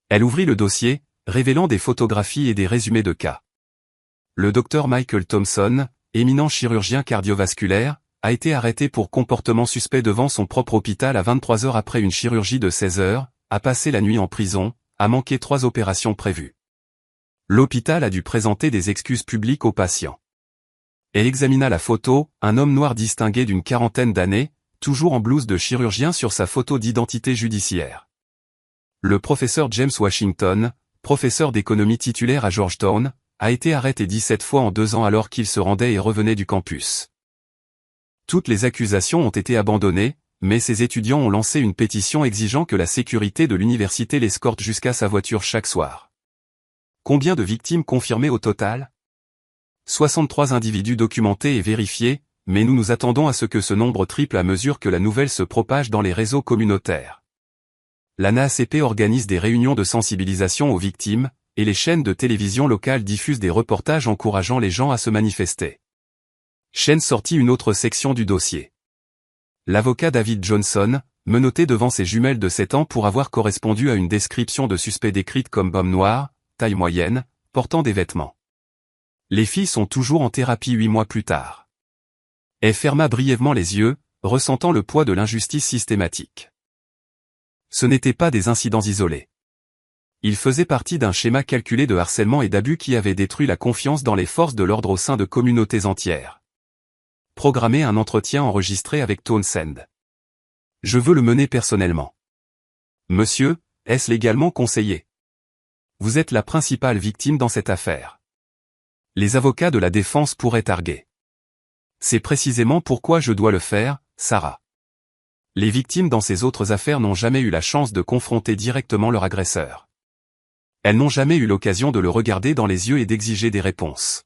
Elle ouvrit le dossier, révélant des photographies et des résumés de cas. Le docteur Michael Thompson, éminent chirurgien cardiovasculaire, a été arrêté pour comportement suspect devant son propre hôpital à 23 heures après une chirurgie de 16 heures, a passé la nuit en prison, a manqué 3 opérations prévues. L'hôpital a dû présenter des excuses publiques aux patients. Elle examina la photo, un homme noir distingué d'une 40aine d'années, toujours en blouse de chirurgien sur sa photo d'identité judiciaire. Le professeur James Washington, professeur d'économie titulaire à Georgetown, a été arrêté 17 fois en 2 ans alors qu'il se rendait et revenait du campus. Toutes les accusations ont été abandonnées, mais ses étudiants ont lancé une pétition exigeant que la sécurité de l'université l'escorte jusqu'à sa voiture chaque soir. Combien de victimes confirmées au total ? 63 individus documentés et vérifiés, mais nous nous attendons à ce que ce nombre triple à mesure que la nouvelle se propage dans les réseaux communautaires. La NAACP organise des réunions de sensibilisation aux victimes, et les chaînes de télévision locales diffusent des reportages encourageant les gens à se manifester. Chaîne sortit une autre section du dossier. L'avocat David Johnson, menotté devant ses jumelles de 7 ans pour avoir correspondu à une description de suspect décrite comme homme noir, taille moyenne, portant des vêtements. Les filles sont toujours en thérapie 8 mois plus tard. Elle ferma brièvement les yeux, ressentant le poids de l'injustice systématique. Ce n'étaient pas des incidents isolés. Ils faisaient partie d'un schéma calculé de harcèlement et d'abus qui avait détruit la confiance dans les forces de l'ordre au sein de communautés entières. Programmer un entretien enregistré avec Townsend. Je veux le mener personnellement. Monsieur, est-ce légalement conseillé? Vous êtes la principale victime dans cette affaire. Les avocats de la défense pourraient arguer. C'est précisément pourquoi je dois le faire, Sarah. Les victimes dans ces autres affaires n'ont jamais eu la chance de confronter directement leur agresseur. Elles n'ont jamais eu l'occasion de le regarder dans les yeux et d'exiger des réponses.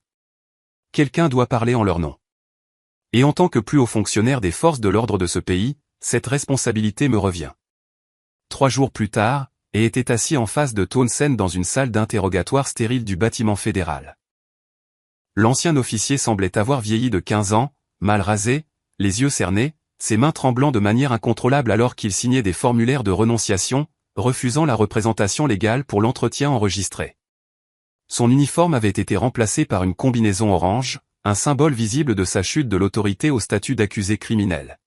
Quelqu'un doit parler en leur nom. Et en tant que plus haut fonctionnaire des forces de l'ordre de ce pays, cette responsabilité me revient. 3 jours plus tard, et était assis en face de Townsend dans une salle d'interrogatoire stérile du bâtiment fédéral. L'ancien officier semblait avoir vieilli de 15 ans, mal rasé, les yeux cernés, ses mains tremblant de manière incontrôlable alors qu'il signait des formulaires de renonciation, refusant la représentation légale pour l'entretien enregistré. Son uniforme avait été remplacé par une combinaison orange, un symbole visible de sa chute de l'autorité au statut d'accusé criminel.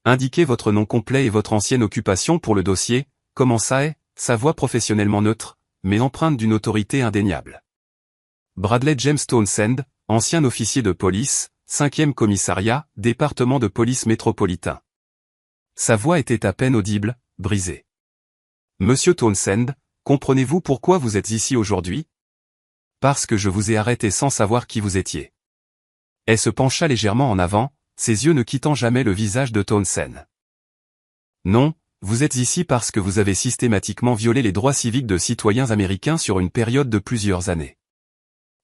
Indiquez votre nom complet et votre ancienne occupation pour le dossier, commença sa voix professionnellement neutre, mais empreinte d'une autorité indéniable. Bradley James Townsend, ancien officier de police, 5e commissariat, département de police métropolitain. Sa voix était à peine audible, brisée. Monsieur Townsend, comprenez-vous pourquoi vous êtes ici aujourd'hui? Parce que je vous ai arrêté sans savoir qui vous étiez. Elle se pencha légèrement en avant, ses yeux ne quittant jamais le visage de Townsend. Non, vous êtes ici parce que vous avez systématiquement violé les droits civiques de citoyens américains sur une période de plusieurs années.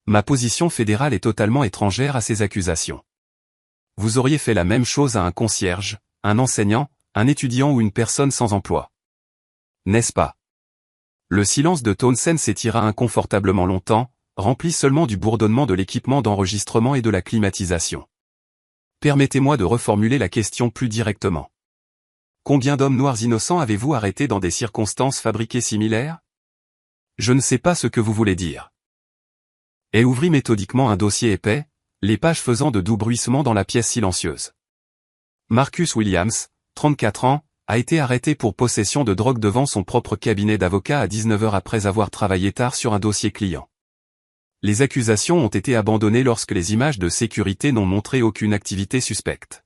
Ma position fédérale est totalement étrangère à ces accusations. Vous auriez fait la même chose à un concierge, un enseignant, un étudiant ou une personne sans emploi. N'est-ce pas? Le silence de Townsend s'étira inconfortablement longtemps, rempli seulement du bourdonnement de l'équipement d'enregistrement et de la climatisation. Permettez-moi de reformuler la question plus directement. Combien d'hommes noirs innocents avez-vous arrêtés dans des circonstances fabriquées similaires? Je ne sais pas ce que vous voulez dire. Et ouvrit méthodiquement un dossier épais, les pages faisant de doux bruissements dans la pièce silencieuse. Marcus Williams, 34 ans, a été arrêté pour possession de drogue devant son propre cabinet d'avocat à 19 heures après avoir travaillé tard sur un dossier client. Les accusations ont été abandonnées lorsque les images de sécurité n'ont montré aucune activité suspecte.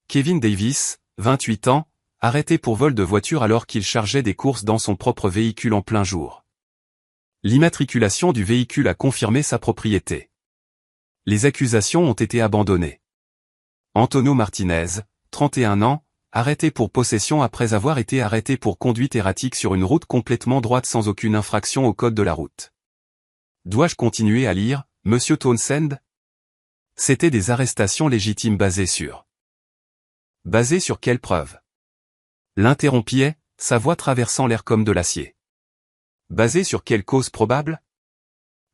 Kevin Davis, 28 ans, arrêté pour vol de voiture alors qu'il chargeait des courses dans son propre véhicule en plein jour. L'immatriculation du véhicule a confirmé sa propriété. Les accusations ont été abandonnées. Antonio Martinez, 31 ans, arrêté pour possession après avoir été arrêté pour conduite erratique sur une route complètement droite sans aucune infraction au code de la route. Dois-je continuer à lire, Monsieur Townsend? C'étaient des arrestations légitimes basées sur... Basées sur quelles preuves? L'interrompit, sa voix traversant l'air comme de l'acier. Basées sur quelle cause probable?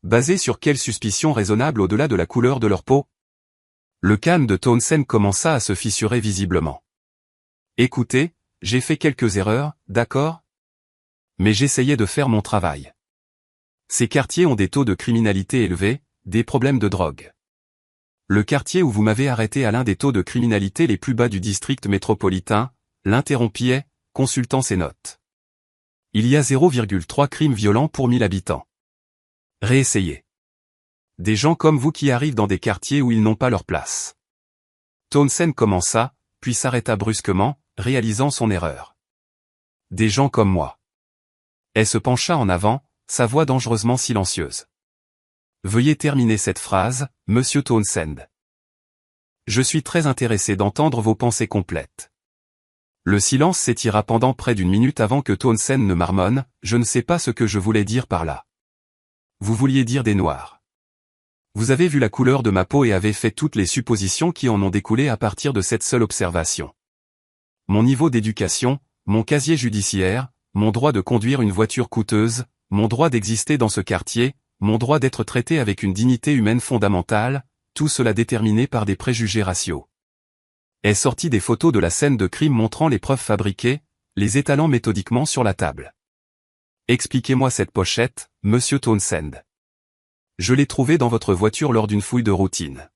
Basées sur quelle suspicion raisonnable au-delà de la couleur de leur peau? Le calme de Townsend commença à se fissurer visiblement. Écoutez, j'ai fait quelques erreurs, d'accord? Mais j'essayais de faire mon travail. Ces quartiers ont des taux de criminalité élevés, des problèmes de drogue. Le quartier où vous m'avez arrêté a l'un des taux de criminalité les plus bas du district métropolitain, l'interrompit, consultant ses notes. Il y a 0,3 crimes violents pour 1000 habitants. Réessayez. Des gens comme vous qui arrivent dans des quartiers où ils n'ont pas leur place. Townsend commença, puis s'arrêta brusquement, réalisant son erreur. Des gens comme moi. Elle se pencha en avant, sa voix dangereusement silencieuse. Veuillez terminer cette phrase, Monsieur Townsend. Je suis très intéressé d'entendre vos pensées complètes. Le silence s'étira pendant près d'une minute avant que Townsend ne marmonne, je ne sais pas ce que je voulais dire par là. Vous vouliez dire des noirs. Vous avez vu la couleur de ma peau et avez fait toutes les suppositions qui en ont découlé à partir de cette seule observation. Mon niveau d'éducation, mon casier judiciaire, mon droit de conduire une voiture coûteuse, mon droit d'exister dans ce quartier, mon droit d'être traité avec une dignité humaine fondamentale, tout cela déterminé par des préjugés raciaux. Est sorti des photos de la scène de crime montrant les preuves fabriquées, les étalant méthodiquement sur la table. Expliquez-moi cette pochette, Monsieur Townsend. Je l'ai trouvée dans votre voiture lors d'une fouille de routine.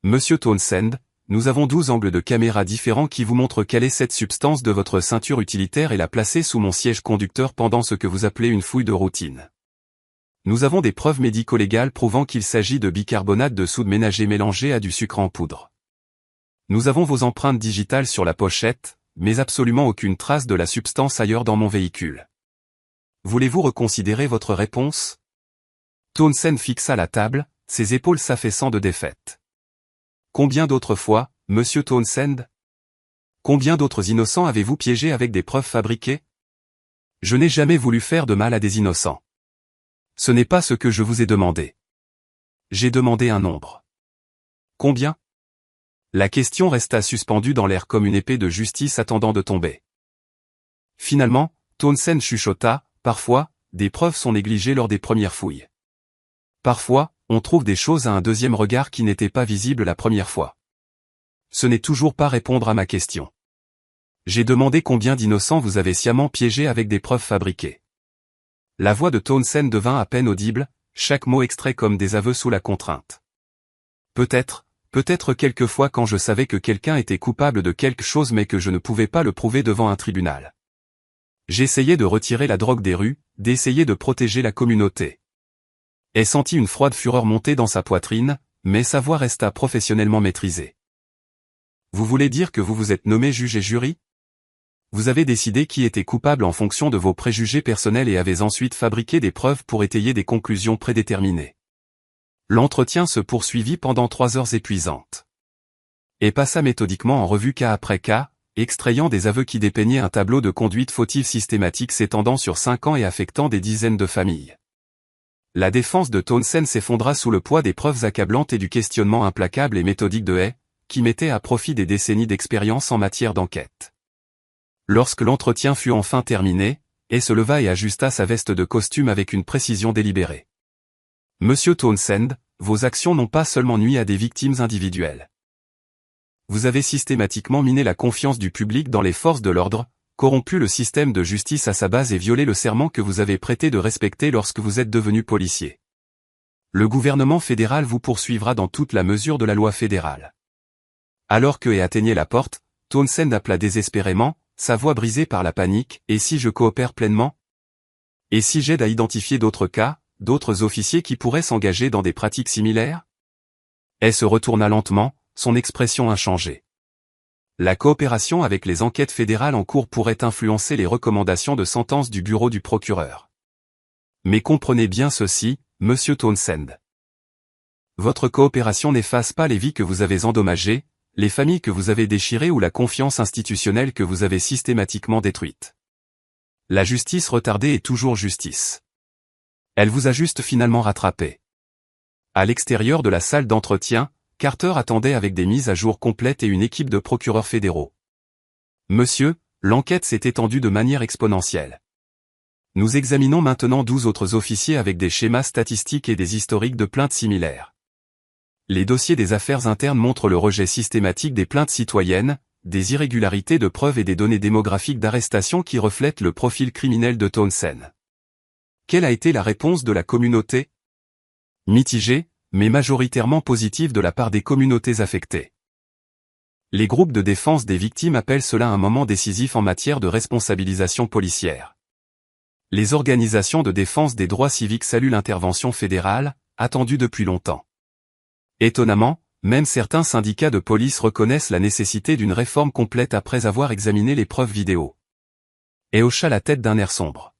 Monsieur Townsend, nous avons 12 angles de caméra différents qui vous montrent quelle est cette substance de votre ceinture utilitaire et la placer sous mon siège conducteur pendant ce que vous appelez une fouille de routine. Nous avons des preuves médico-légales prouvant qu'il s'agit de bicarbonate de soude ménager mélangé à du sucre en poudre. Nous avons vos empreintes digitales sur la pochette, mais absolument aucune trace de la substance ailleurs dans mon véhicule. Voulez-vous reconsidérer votre réponse? Townsend fixa la table, ses épaules s'affaissant de défaite. Combien d'autres fois, Monsieur Townsend? Combien d'autres innocents avez-vous piégés avec des preuves fabriquées? Je n'ai jamais voulu faire de mal à des innocents. Ce n'est pas ce que je vous ai demandé. J'ai demandé un nombre. Combien? La question resta suspendue dans l'air comme une épée de justice attendant de tomber. Finalement, Townsend chuchota, parfois, des preuves sont négligées lors des premières fouilles. Parfois, on trouve des choses à un deuxième regard qui n'étaient pas visibles la première fois. Ce n'est toujours pas répondre à ma question. J'ai demandé combien d'innocents vous avez sciemment piégés avec des preuves fabriquées. La voix de Townsend devint à peine audible, chaque mot extrait comme des aveux sous la contrainte. Peut-être quelquefois quand je savais que quelqu'un était coupable de quelque chose mais que je ne pouvais pas le prouver devant un tribunal. J'essayais de retirer la drogue des rues, d'essayer de protéger la communauté. Elle sentit une froide fureur monter dans sa poitrine, mais sa voix resta professionnellement maîtrisée. Vous voulez dire que vous vous êtes nommé juge et jury? Vous avez décidé qui était coupable en fonction de vos préjugés personnels et avez ensuite fabriqué des preuves pour étayer des conclusions prédéterminées. L'entretien se poursuivit pendant 3 heures épuisantes. Et passa méthodiquement en revue cas après cas, extrayant des aveux qui dépeignaient un tableau de conduite fautive systématique s'étendant sur 5 ans et affectant des dizaines de familles. La défense de Townsend s'effondra sous le poids des preuves accablantes et du questionnement implacable et méthodique de Hay, qui mettait à profit des décennies d'expérience en matière d'enquête. Lorsque l'entretien fut enfin terminé, Hay se leva et ajusta sa veste de costume avec une précision délibérée. Monsieur Townsend, vos actions n'ont pas seulement nui à des victimes individuelles. Vous avez systématiquement miné la confiance du public dans les forces de l'ordre, corrompu le système de justice à sa base et violé le serment que vous avez prêté de respecter lorsque vous êtes devenu policier. Le gouvernement fédéral vous poursuivra dans toute la mesure de la loi fédérale. Alors que Hay atteignait la porte, Townsend appela désespérément, sa voix brisée par la panique, « Et si je coopère pleinement? Et si j'aide à identifier d'autres cas, d'autres officiers qui pourraient s'engager dans des pratiques similaires ?» Hay se retourna lentement, son expression inchangée. La coopération avec les enquêtes fédérales en cours pourrait influencer les recommandations de sentence du bureau du procureur. Mais comprenez bien ceci, Monsieur Townsend. Votre coopération n'efface pas les vies que vous avez endommagées, les familles que vous avez déchirées ou la confiance institutionnelle que vous avez systématiquement détruite. La justice retardée est toujours justice. Elle vous a juste finalement rattrapé. À l'extérieur de la salle d'entretien, Carter attendait avec des mises à jour complètes et une équipe de procureurs fédéraux. Monsieur, l'enquête s'est étendue de manière exponentielle. Nous examinons maintenant 12 autres officiers avec des schémas statistiques et des historiques de plaintes similaires. Les dossiers des affaires internes montrent le rejet systématique des plaintes citoyennes, des irrégularités de preuves et des données démographiques d'arrestation qui reflètent le profil criminel de Townsend. Quelle a été la réponse de la communauté? Mitigée, mais majoritairement positive de la part des communautés affectées. Les groupes de défense des victimes appellent cela un moment décisif en matière de responsabilisation policière. Les organisations de défense des droits civiques saluent l'intervention fédérale, attendue depuis longtemps. Étonnamment, Même certains syndicats de police reconnaissent la nécessité d'une réforme complète après avoir examiné les preuves vidéo. Et hocha la tête d'un air sombre.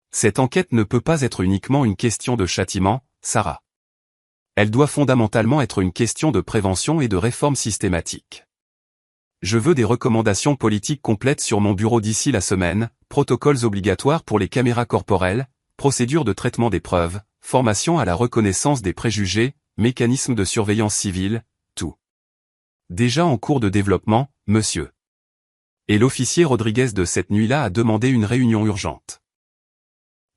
Cette enquête ne peut pas être uniquement une question de châtiment, Sarah. Elle doit fondamentalement être une question de prévention et de réforme systématique. Je veux des recommandations politiques complètes sur mon bureau d'ici la semaine, protocoles obligatoires pour les caméras corporelles, procédures de traitement des preuves, formation à la reconnaissance des préjugés, mécanismes de surveillance civile, tout. Déjà en cours de développement, monsieur. Et l'officier Rodriguez de cette nuit-là a demandé une réunion urgente.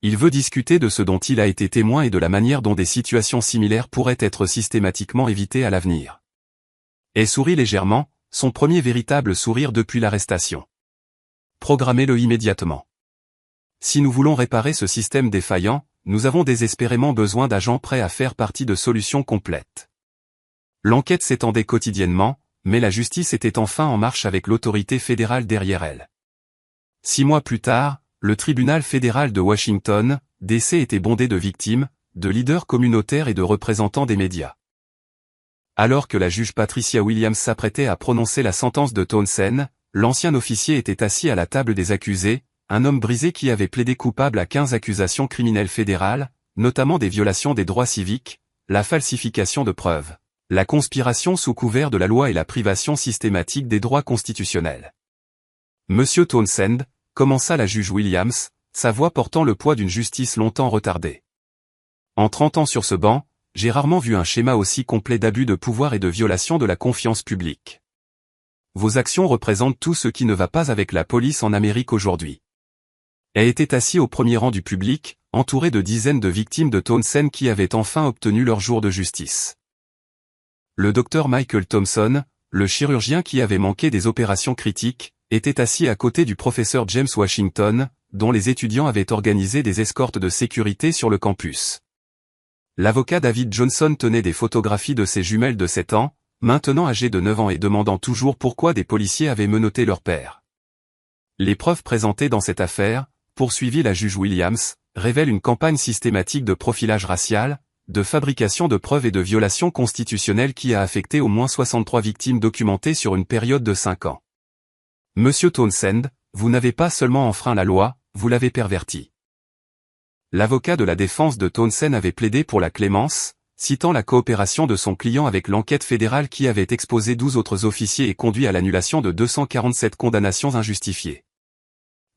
Il veut discuter de ce dont il a été témoin et de la manière dont des situations similaires pourraient être systématiquement évitées à l'avenir. Et sourit légèrement, son premier véritable sourire depuis l'arrestation. Programmez-le immédiatement. Si nous voulons réparer ce système défaillant, nous avons désespérément besoin d'agents prêts à faire partie de solutions complètes. L'enquête s'étendait quotidiennement, mais la justice était enfin en marche avec l'autorité fédérale derrière elle. 6 mois plus tard, le tribunal fédéral de Washington, D.C. était bondé de victimes, de leaders communautaires et de représentants des médias. Alors que la juge Patricia Williams s'apprêtait à prononcer la sentence de Townsend, l'ancien officier était assis à la table des accusés, un homme brisé qui avait plaidé coupable à 15 accusations criminelles fédérales, notamment des violations des droits civiques, la falsification de preuves, la conspiration sous couvert de la loi et la privation systématique des droits constitutionnels. Monsieur Townsend, commença la juge Williams, sa voix portant le poids d'une justice longtemps retardée. En 30 ans sur ce banc, j'ai rarement vu un schéma aussi complet d'abus de pouvoir et de violation de la confiance publique. Vos actions représentent tout ce qui ne va pas avec la police en Amérique aujourd'hui. Elle était assis au premier rang du public, entouré de dizaines de victimes de Townsend qui avaient enfin obtenu leur jour de justice. Le docteur Michael Thompson, le chirurgien qui avait manqué des opérations critiques, était assis à côté du professeur James Washington, dont les étudiants avaient organisé des escortes de sécurité sur le campus. L'avocat David Johnson tenait des photographies de ses jumelles de 7 ans, maintenant âgées de 9 ans et demandant toujours pourquoi des policiers avaient menotté leur père. Les preuves présentées dans cette affaire, poursuivit la juge Williams, révèlent une campagne systématique de profilage racial, de fabrication de preuves et de violations constitutionnelles qui a affecté au moins 63 victimes documentées sur une période de 5 ans. Monsieur Townsend, vous n'avez pas seulement enfreint la loi, vous l'avez pervertie. L'avocat de la défense de Townsend avait plaidé pour la clémence, citant la coopération de son client avec l'enquête fédérale qui avait exposé 12 autres officiers et conduit à l'annulation de 247 condamnations injustifiées.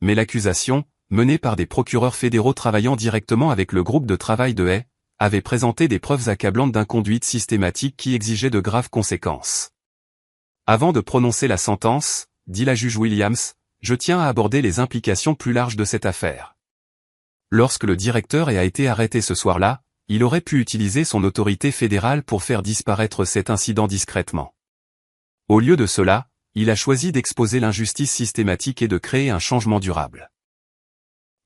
Mais l'accusation, menée par des procureurs fédéraux travaillant directement avec le groupe de travail de Hay, avait présenté des preuves accablantes d'inconduite systématique qui exigeaient de graves conséquences. Avant de prononcer la sentence, dit la juge Williams, je tiens à aborder les implications plus larges de cette affaire. Lorsque le directeur a été arrêté ce soir-là, il aurait pu utiliser son autorité fédérale pour faire disparaître cet incident discrètement. Au lieu de cela, il a choisi d'exposer l'injustice systématique et de créer un changement durable.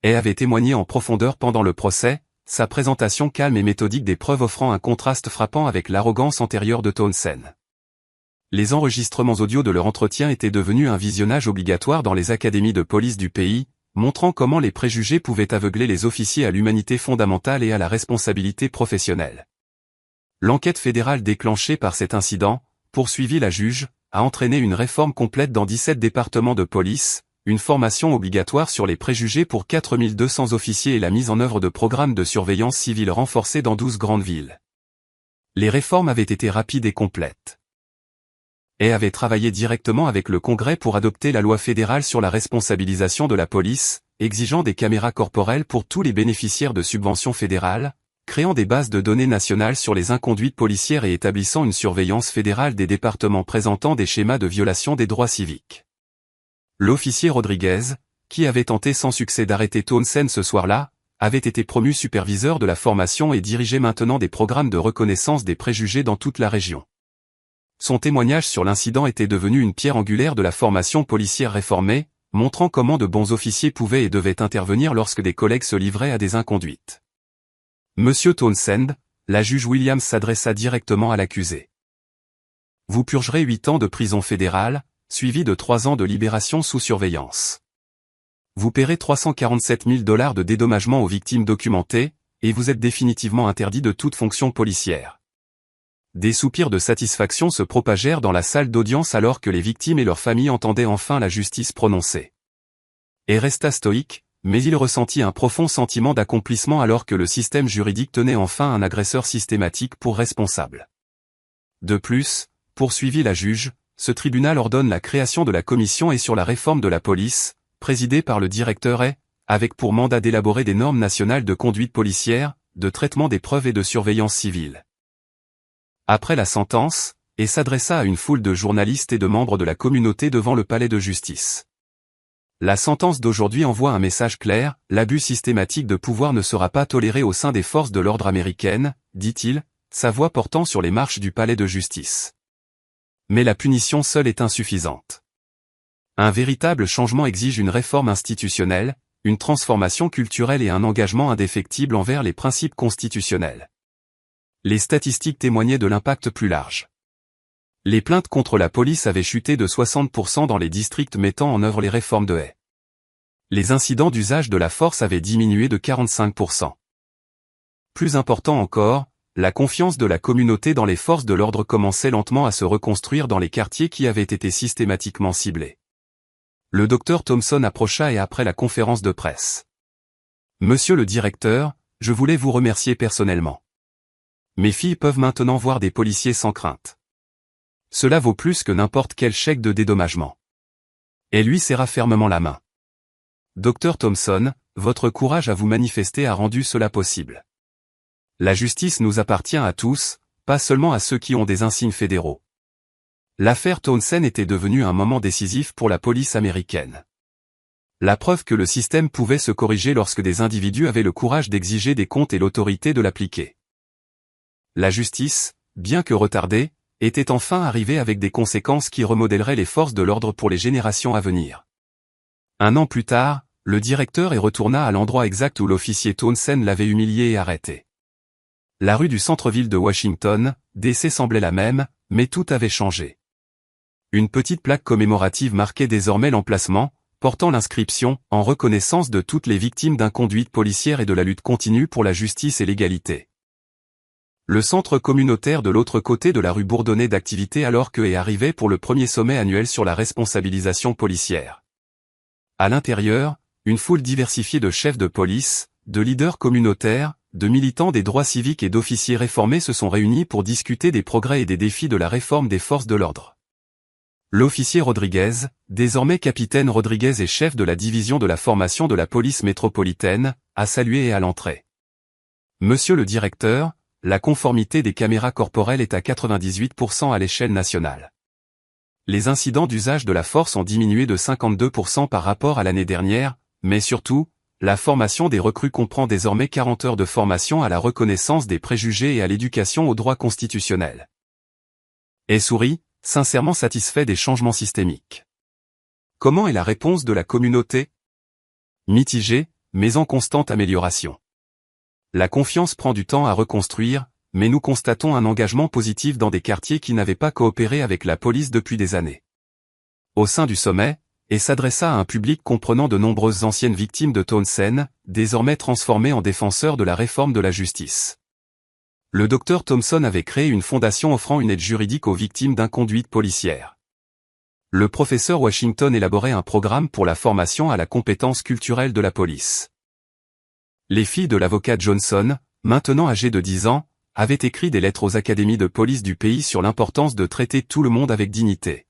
Hay avait témoigné en profondeur pendant le procès, sa présentation calme et méthodique des preuves offrant un contraste frappant avec l'arrogance antérieure de Townsend. Les enregistrements audio de leur entretien étaient devenus un visionnage obligatoire dans les académies de police du pays, montrant comment les préjugés pouvaient aveugler les officiers à l'humanité fondamentale et à la responsabilité professionnelle. L'enquête fédérale déclenchée par cet incident, poursuivit la juge, a entraîné une réforme complète dans 17 départements de police, une formation obligatoire sur les préjugés pour 4200 officiers et la mise en œuvre de programmes de surveillance civile renforcés dans 12 grandes villes. Les réformes avaient été rapides et complètes. Hay avait travaillé directement avec le Congrès pour adopter la loi fédérale sur la responsabilisation de la police, exigeant des caméras corporelles pour tous les bénéficiaires de subventions fédérales, créant des bases de données nationales sur les inconduites policières et établissant une surveillance fédérale des départements présentant des schémas de violation des droits civiques. L'officier Rodriguez, qui avait tenté sans succès d'arrêter Townsend ce soir-là, avait été promu superviseur de la formation et dirigeait maintenant des programmes de reconnaissance des préjugés dans toute la région. Son témoignage sur l'incident était devenu une pierre angulaire de la formation policière réformée, montrant comment de bons officiers pouvaient et devaient intervenir lorsque des collègues se livraient à des inconduites. Monsieur Townsend, la juge Williams s'adressa directement à l'accusé. Vous purgerez 8 ans de prison fédérale, suivi de 3 ans de libération sous surveillance. Vous paierez $347 000 de dédommagement aux victimes documentées, et vous êtes définitivement interdit de toute fonction policière. Des soupirs de satisfaction se propagèrent dans la salle d'audience alors que les victimes et leurs familles entendaient enfin la justice prononcée. Et resta stoïque, mais il ressentit un profond sentiment d'accomplissement alors que le système juridique tenait enfin un agresseur systématique pour responsable. De plus, poursuivit la juge, ce tribunal ordonne la création de la commission et sur la réforme de la police, présidée par le directeur et, avec pour mandat d'élaborer des normes nationales de conduite policière, de traitement des preuves et de surveillance civile. Après la sentence, et s'adressa à une foule de journalistes et de membres de la communauté devant le palais de justice. La sentence d'aujourd'hui envoie un message clair, l'abus systématique de pouvoir ne sera pas toléré au sein des forces de l'ordre américaines, dit-il, sa voix portant sur les marches du palais de justice. Mais la punition seule est insuffisante. Un véritable changement exige une réforme institutionnelle, une transformation culturelle et un engagement indéfectible envers les principes constitutionnels. Les statistiques témoignaient de l'impact plus large. Les plaintes contre la police avaient chuté de 60% dans les districts mettant en œuvre les réformes de Hay. Les incidents d'usage de la force avaient diminué de 45%. Plus important encore, la confiance de la communauté dans les forces de l'ordre commençait lentement à se reconstruire dans les quartiers qui avaient été systématiquement ciblés. Le docteur Thompson approcha et après la conférence de presse. « Monsieur le directeur, je voulais vous remercier personnellement. Mes filles peuvent maintenant voir des policiers sans crainte. Cela vaut plus que n'importe quel chèque de dédommagement. » Et lui serra fermement la main. « Docteur Thompson, votre courage à vous manifester a rendu cela possible. La justice nous appartient à tous, pas seulement à ceux qui ont des insignes fédéraux. » L'affaire Townsend était devenue un moment décisif pour la police américaine. La preuve que le système pouvait se corriger lorsque des individus avaient le courage d'exiger des comptes et l'autorité de l'appliquer. La justice, bien que retardée, était enfin arrivée avec des conséquences qui remodèleraient les forces de l'ordre pour les générations à venir. Un an plus tard, le directeur retourna à l'endroit exact où l'officier Townsend l'avait humilié et arrêté. La rue du centre-ville de Washington, D.C. semblait la même, mais tout avait changé. Une petite plaque commémorative marquait désormais l'emplacement, portant l'inscription « En reconnaissance de toutes les victimes d'inconduite policière et de la lutte continue pour la justice et l'égalité ». Le centre communautaire de l'autre côté de la rue bourdonnait d'activité alors que arrivait pour le premier sommet annuel sur la responsabilisation policière. À l'intérieur, une foule diversifiée de chefs de police, de leaders communautaires, de militants des droits civiques et d'officiers réformés se sont réunis pour discuter des progrès et des défis de la réforme des forces de l'ordre. L'officier Rodriguez, désormais capitaine Rodriguez et chef de la division de la formation de la police métropolitaine, a salué à l'entrée. Monsieur le directeur, la conformité des caméras corporelles est à 98% à l'échelle nationale. Les incidents d'usage de la force ont diminué de 52% par rapport à l'année dernière, mais surtout, la formation des recrues comprend désormais 40 heures de formation à la reconnaissance des préjugés et à l'éducation au droit constitutionnel. Et sourit, sincèrement satisfait des changements systémiques. Comment est la réponse de la communauté? Mitigée, mais en constante amélioration. La confiance prend du temps à reconstruire, mais nous constatons un engagement positif dans des quartiers qui n'avaient pas coopéré avec la police depuis des années. Au sein du sommet, et s'adressa à un public comprenant de nombreuses anciennes victimes de Townsend, désormais transformées en défenseurs de la réforme de la justice. Le docteur Thompson avait créé une fondation offrant une aide juridique aux victimes d'inconduite policière. Le professeur Washington élaborait un programme pour la formation à la compétence culturelle de la police. Les filles de l'avocat Johnson, maintenant âgées de 10 ans, avaient écrit des lettres aux académies de police du pays sur l'importance de traiter tout le monde avec dignité.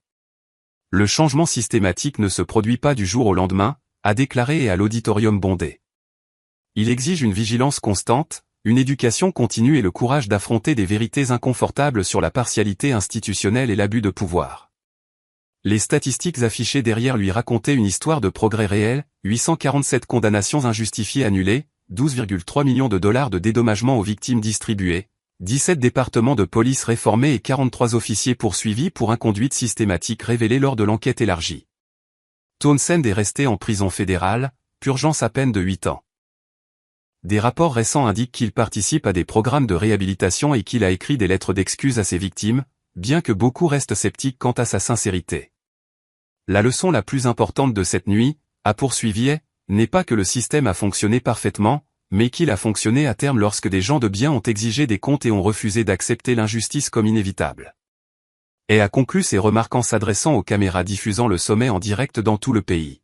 Le changement systématique ne se produit pas du jour au lendemain, a déclaré et à l'auditorium bondé. Il exige une vigilance constante, une éducation continue et le courage d'affronter des vérités inconfortables sur la partialité institutionnelle et l'abus de pouvoir. Les statistiques affichées derrière lui racontaient une histoire de progrès réel, 847 condamnations injustifiées annulées, 12,3 millions de dollars de dédommagement aux victimes distribués, 17 départements de police réformés et 43 officiers poursuivis pour inconduite systématique révélés lors de l'enquête élargie. Townsend est resté en prison fédérale, purgeant sa peine de 8 ans. Des rapports récents indiquent qu'il participe à des programmes de réhabilitation et qu'il a écrit des lettres d'excuses à ses victimes, bien que beaucoup restent sceptiques quant à sa sincérité. La leçon la plus importante de cette nuit, a poursuivi, n'est pas que le système a fonctionné parfaitement, mais qu'il a fonctionné à terme lorsque des gens de bien ont exigé des comptes et ont refusé d'accepter l'injustice comme inévitable. Et a conclu ses remarques en s'adressant aux caméras diffusant le sommet en direct dans tout le pays.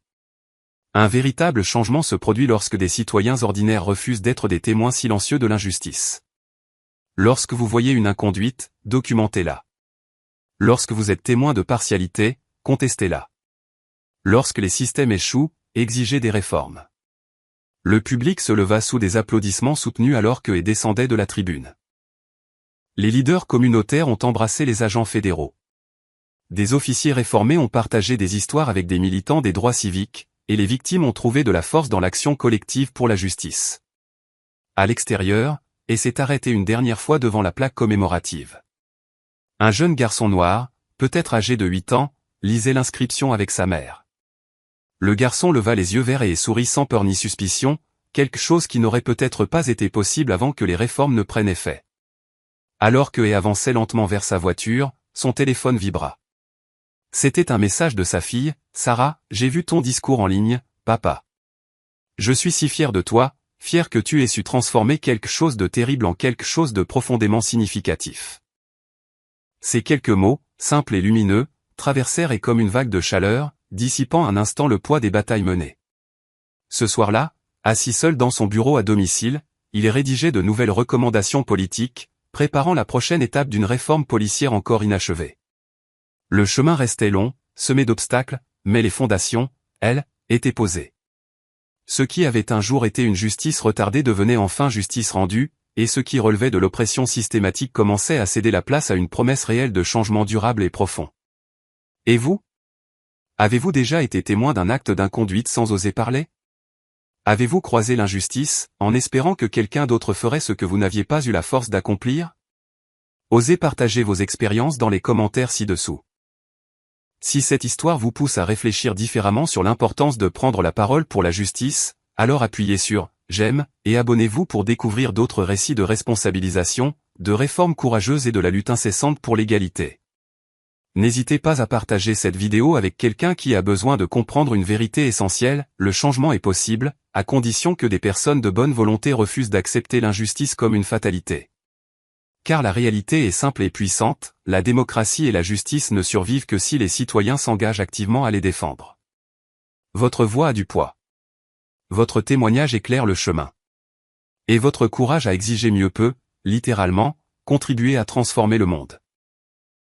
Un véritable changement se produit lorsque des citoyens ordinaires refusent d'être des témoins silencieux de l'injustice. Lorsque vous voyez une inconduite, documentez-la. Lorsque vous êtes témoin de partialité, contestez-la. Lorsque les systèmes échouent, exigez des réformes. Le public se leva sous des applaudissements soutenus alors que et descendait de la tribune. Les leaders communautaires ont embrassé les agents fédéraux. Des officiers réformés ont partagé des histoires avec des militants des droits civiques, et les victimes ont trouvé de la force dans l'action collective pour la justice. À l'extérieur, et s'est arrêté une dernière fois devant la plaque commémorative. Un jeune garçon noir, peut-être âgé de 8 ans, lisait l'inscription avec sa mère. Le garçon leva les yeux verts et sourit sans peur ni suspicion, quelque chose qui n'aurait peut-être pas été possible avant que les réformes ne prennent effet. Alors que et avançait lentement vers sa voiture, son téléphone vibra. C'était un message de sa fille, Sarah, j'ai vu ton discours en ligne, papa. Je suis si fier de toi, fier que tu aies su transformer quelque chose de terrible en quelque chose de profondément significatif. Ces quelques mots, simples et lumineux, traversèrent et comme une vague de chaleur, dissipant un instant le poids des batailles menées. Ce soir-là, assis seul dans son bureau à domicile, il rédigeait de nouvelles recommandations politiques, préparant la prochaine étape d'une réforme policière encore inachevée. Le chemin restait long, semé d'obstacles, mais les fondations, elles, étaient posées. Ce qui avait un jour été une justice retardée devenait enfin justice rendue, et ce qui relevait de l'oppression systématique commençait à céder la place à une promesse réelle de changement durable et profond. Et vous? Avez-vous déjà été témoin d'un acte d'inconduite sans oser parler? Avez-vous croisé l'injustice, en espérant que quelqu'un d'autre ferait ce que vous n'aviez pas eu la force d'accomplir? Osez partager vos expériences dans les commentaires ci-dessous. Si cette histoire vous pousse à réfléchir différemment sur l'importance de prendre la parole pour la justice, alors appuyez sur « J'aime » et abonnez-vous pour découvrir d'autres récits de responsabilisation, de réformes courageuses et de la lutte incessante pour l'égalité. N'hésitez pas à partager cette vidéo avec quelqu'un qui a besoin de comprendre une vérité essentielle, le changement est possible, à condition que des personnes de bonne volonté refusent d'accepter l'injustice comme une fatalité. Car la réalité est simple et puissante, la démocratie et la justice ne survivent que si les citoyens s'engagent activement à les défendre. Votre voix a du poids. Votre témoignage éclaire le chemin. Et votre courage à exiger mieux peut, littéralement, contribuer à transformer le monde.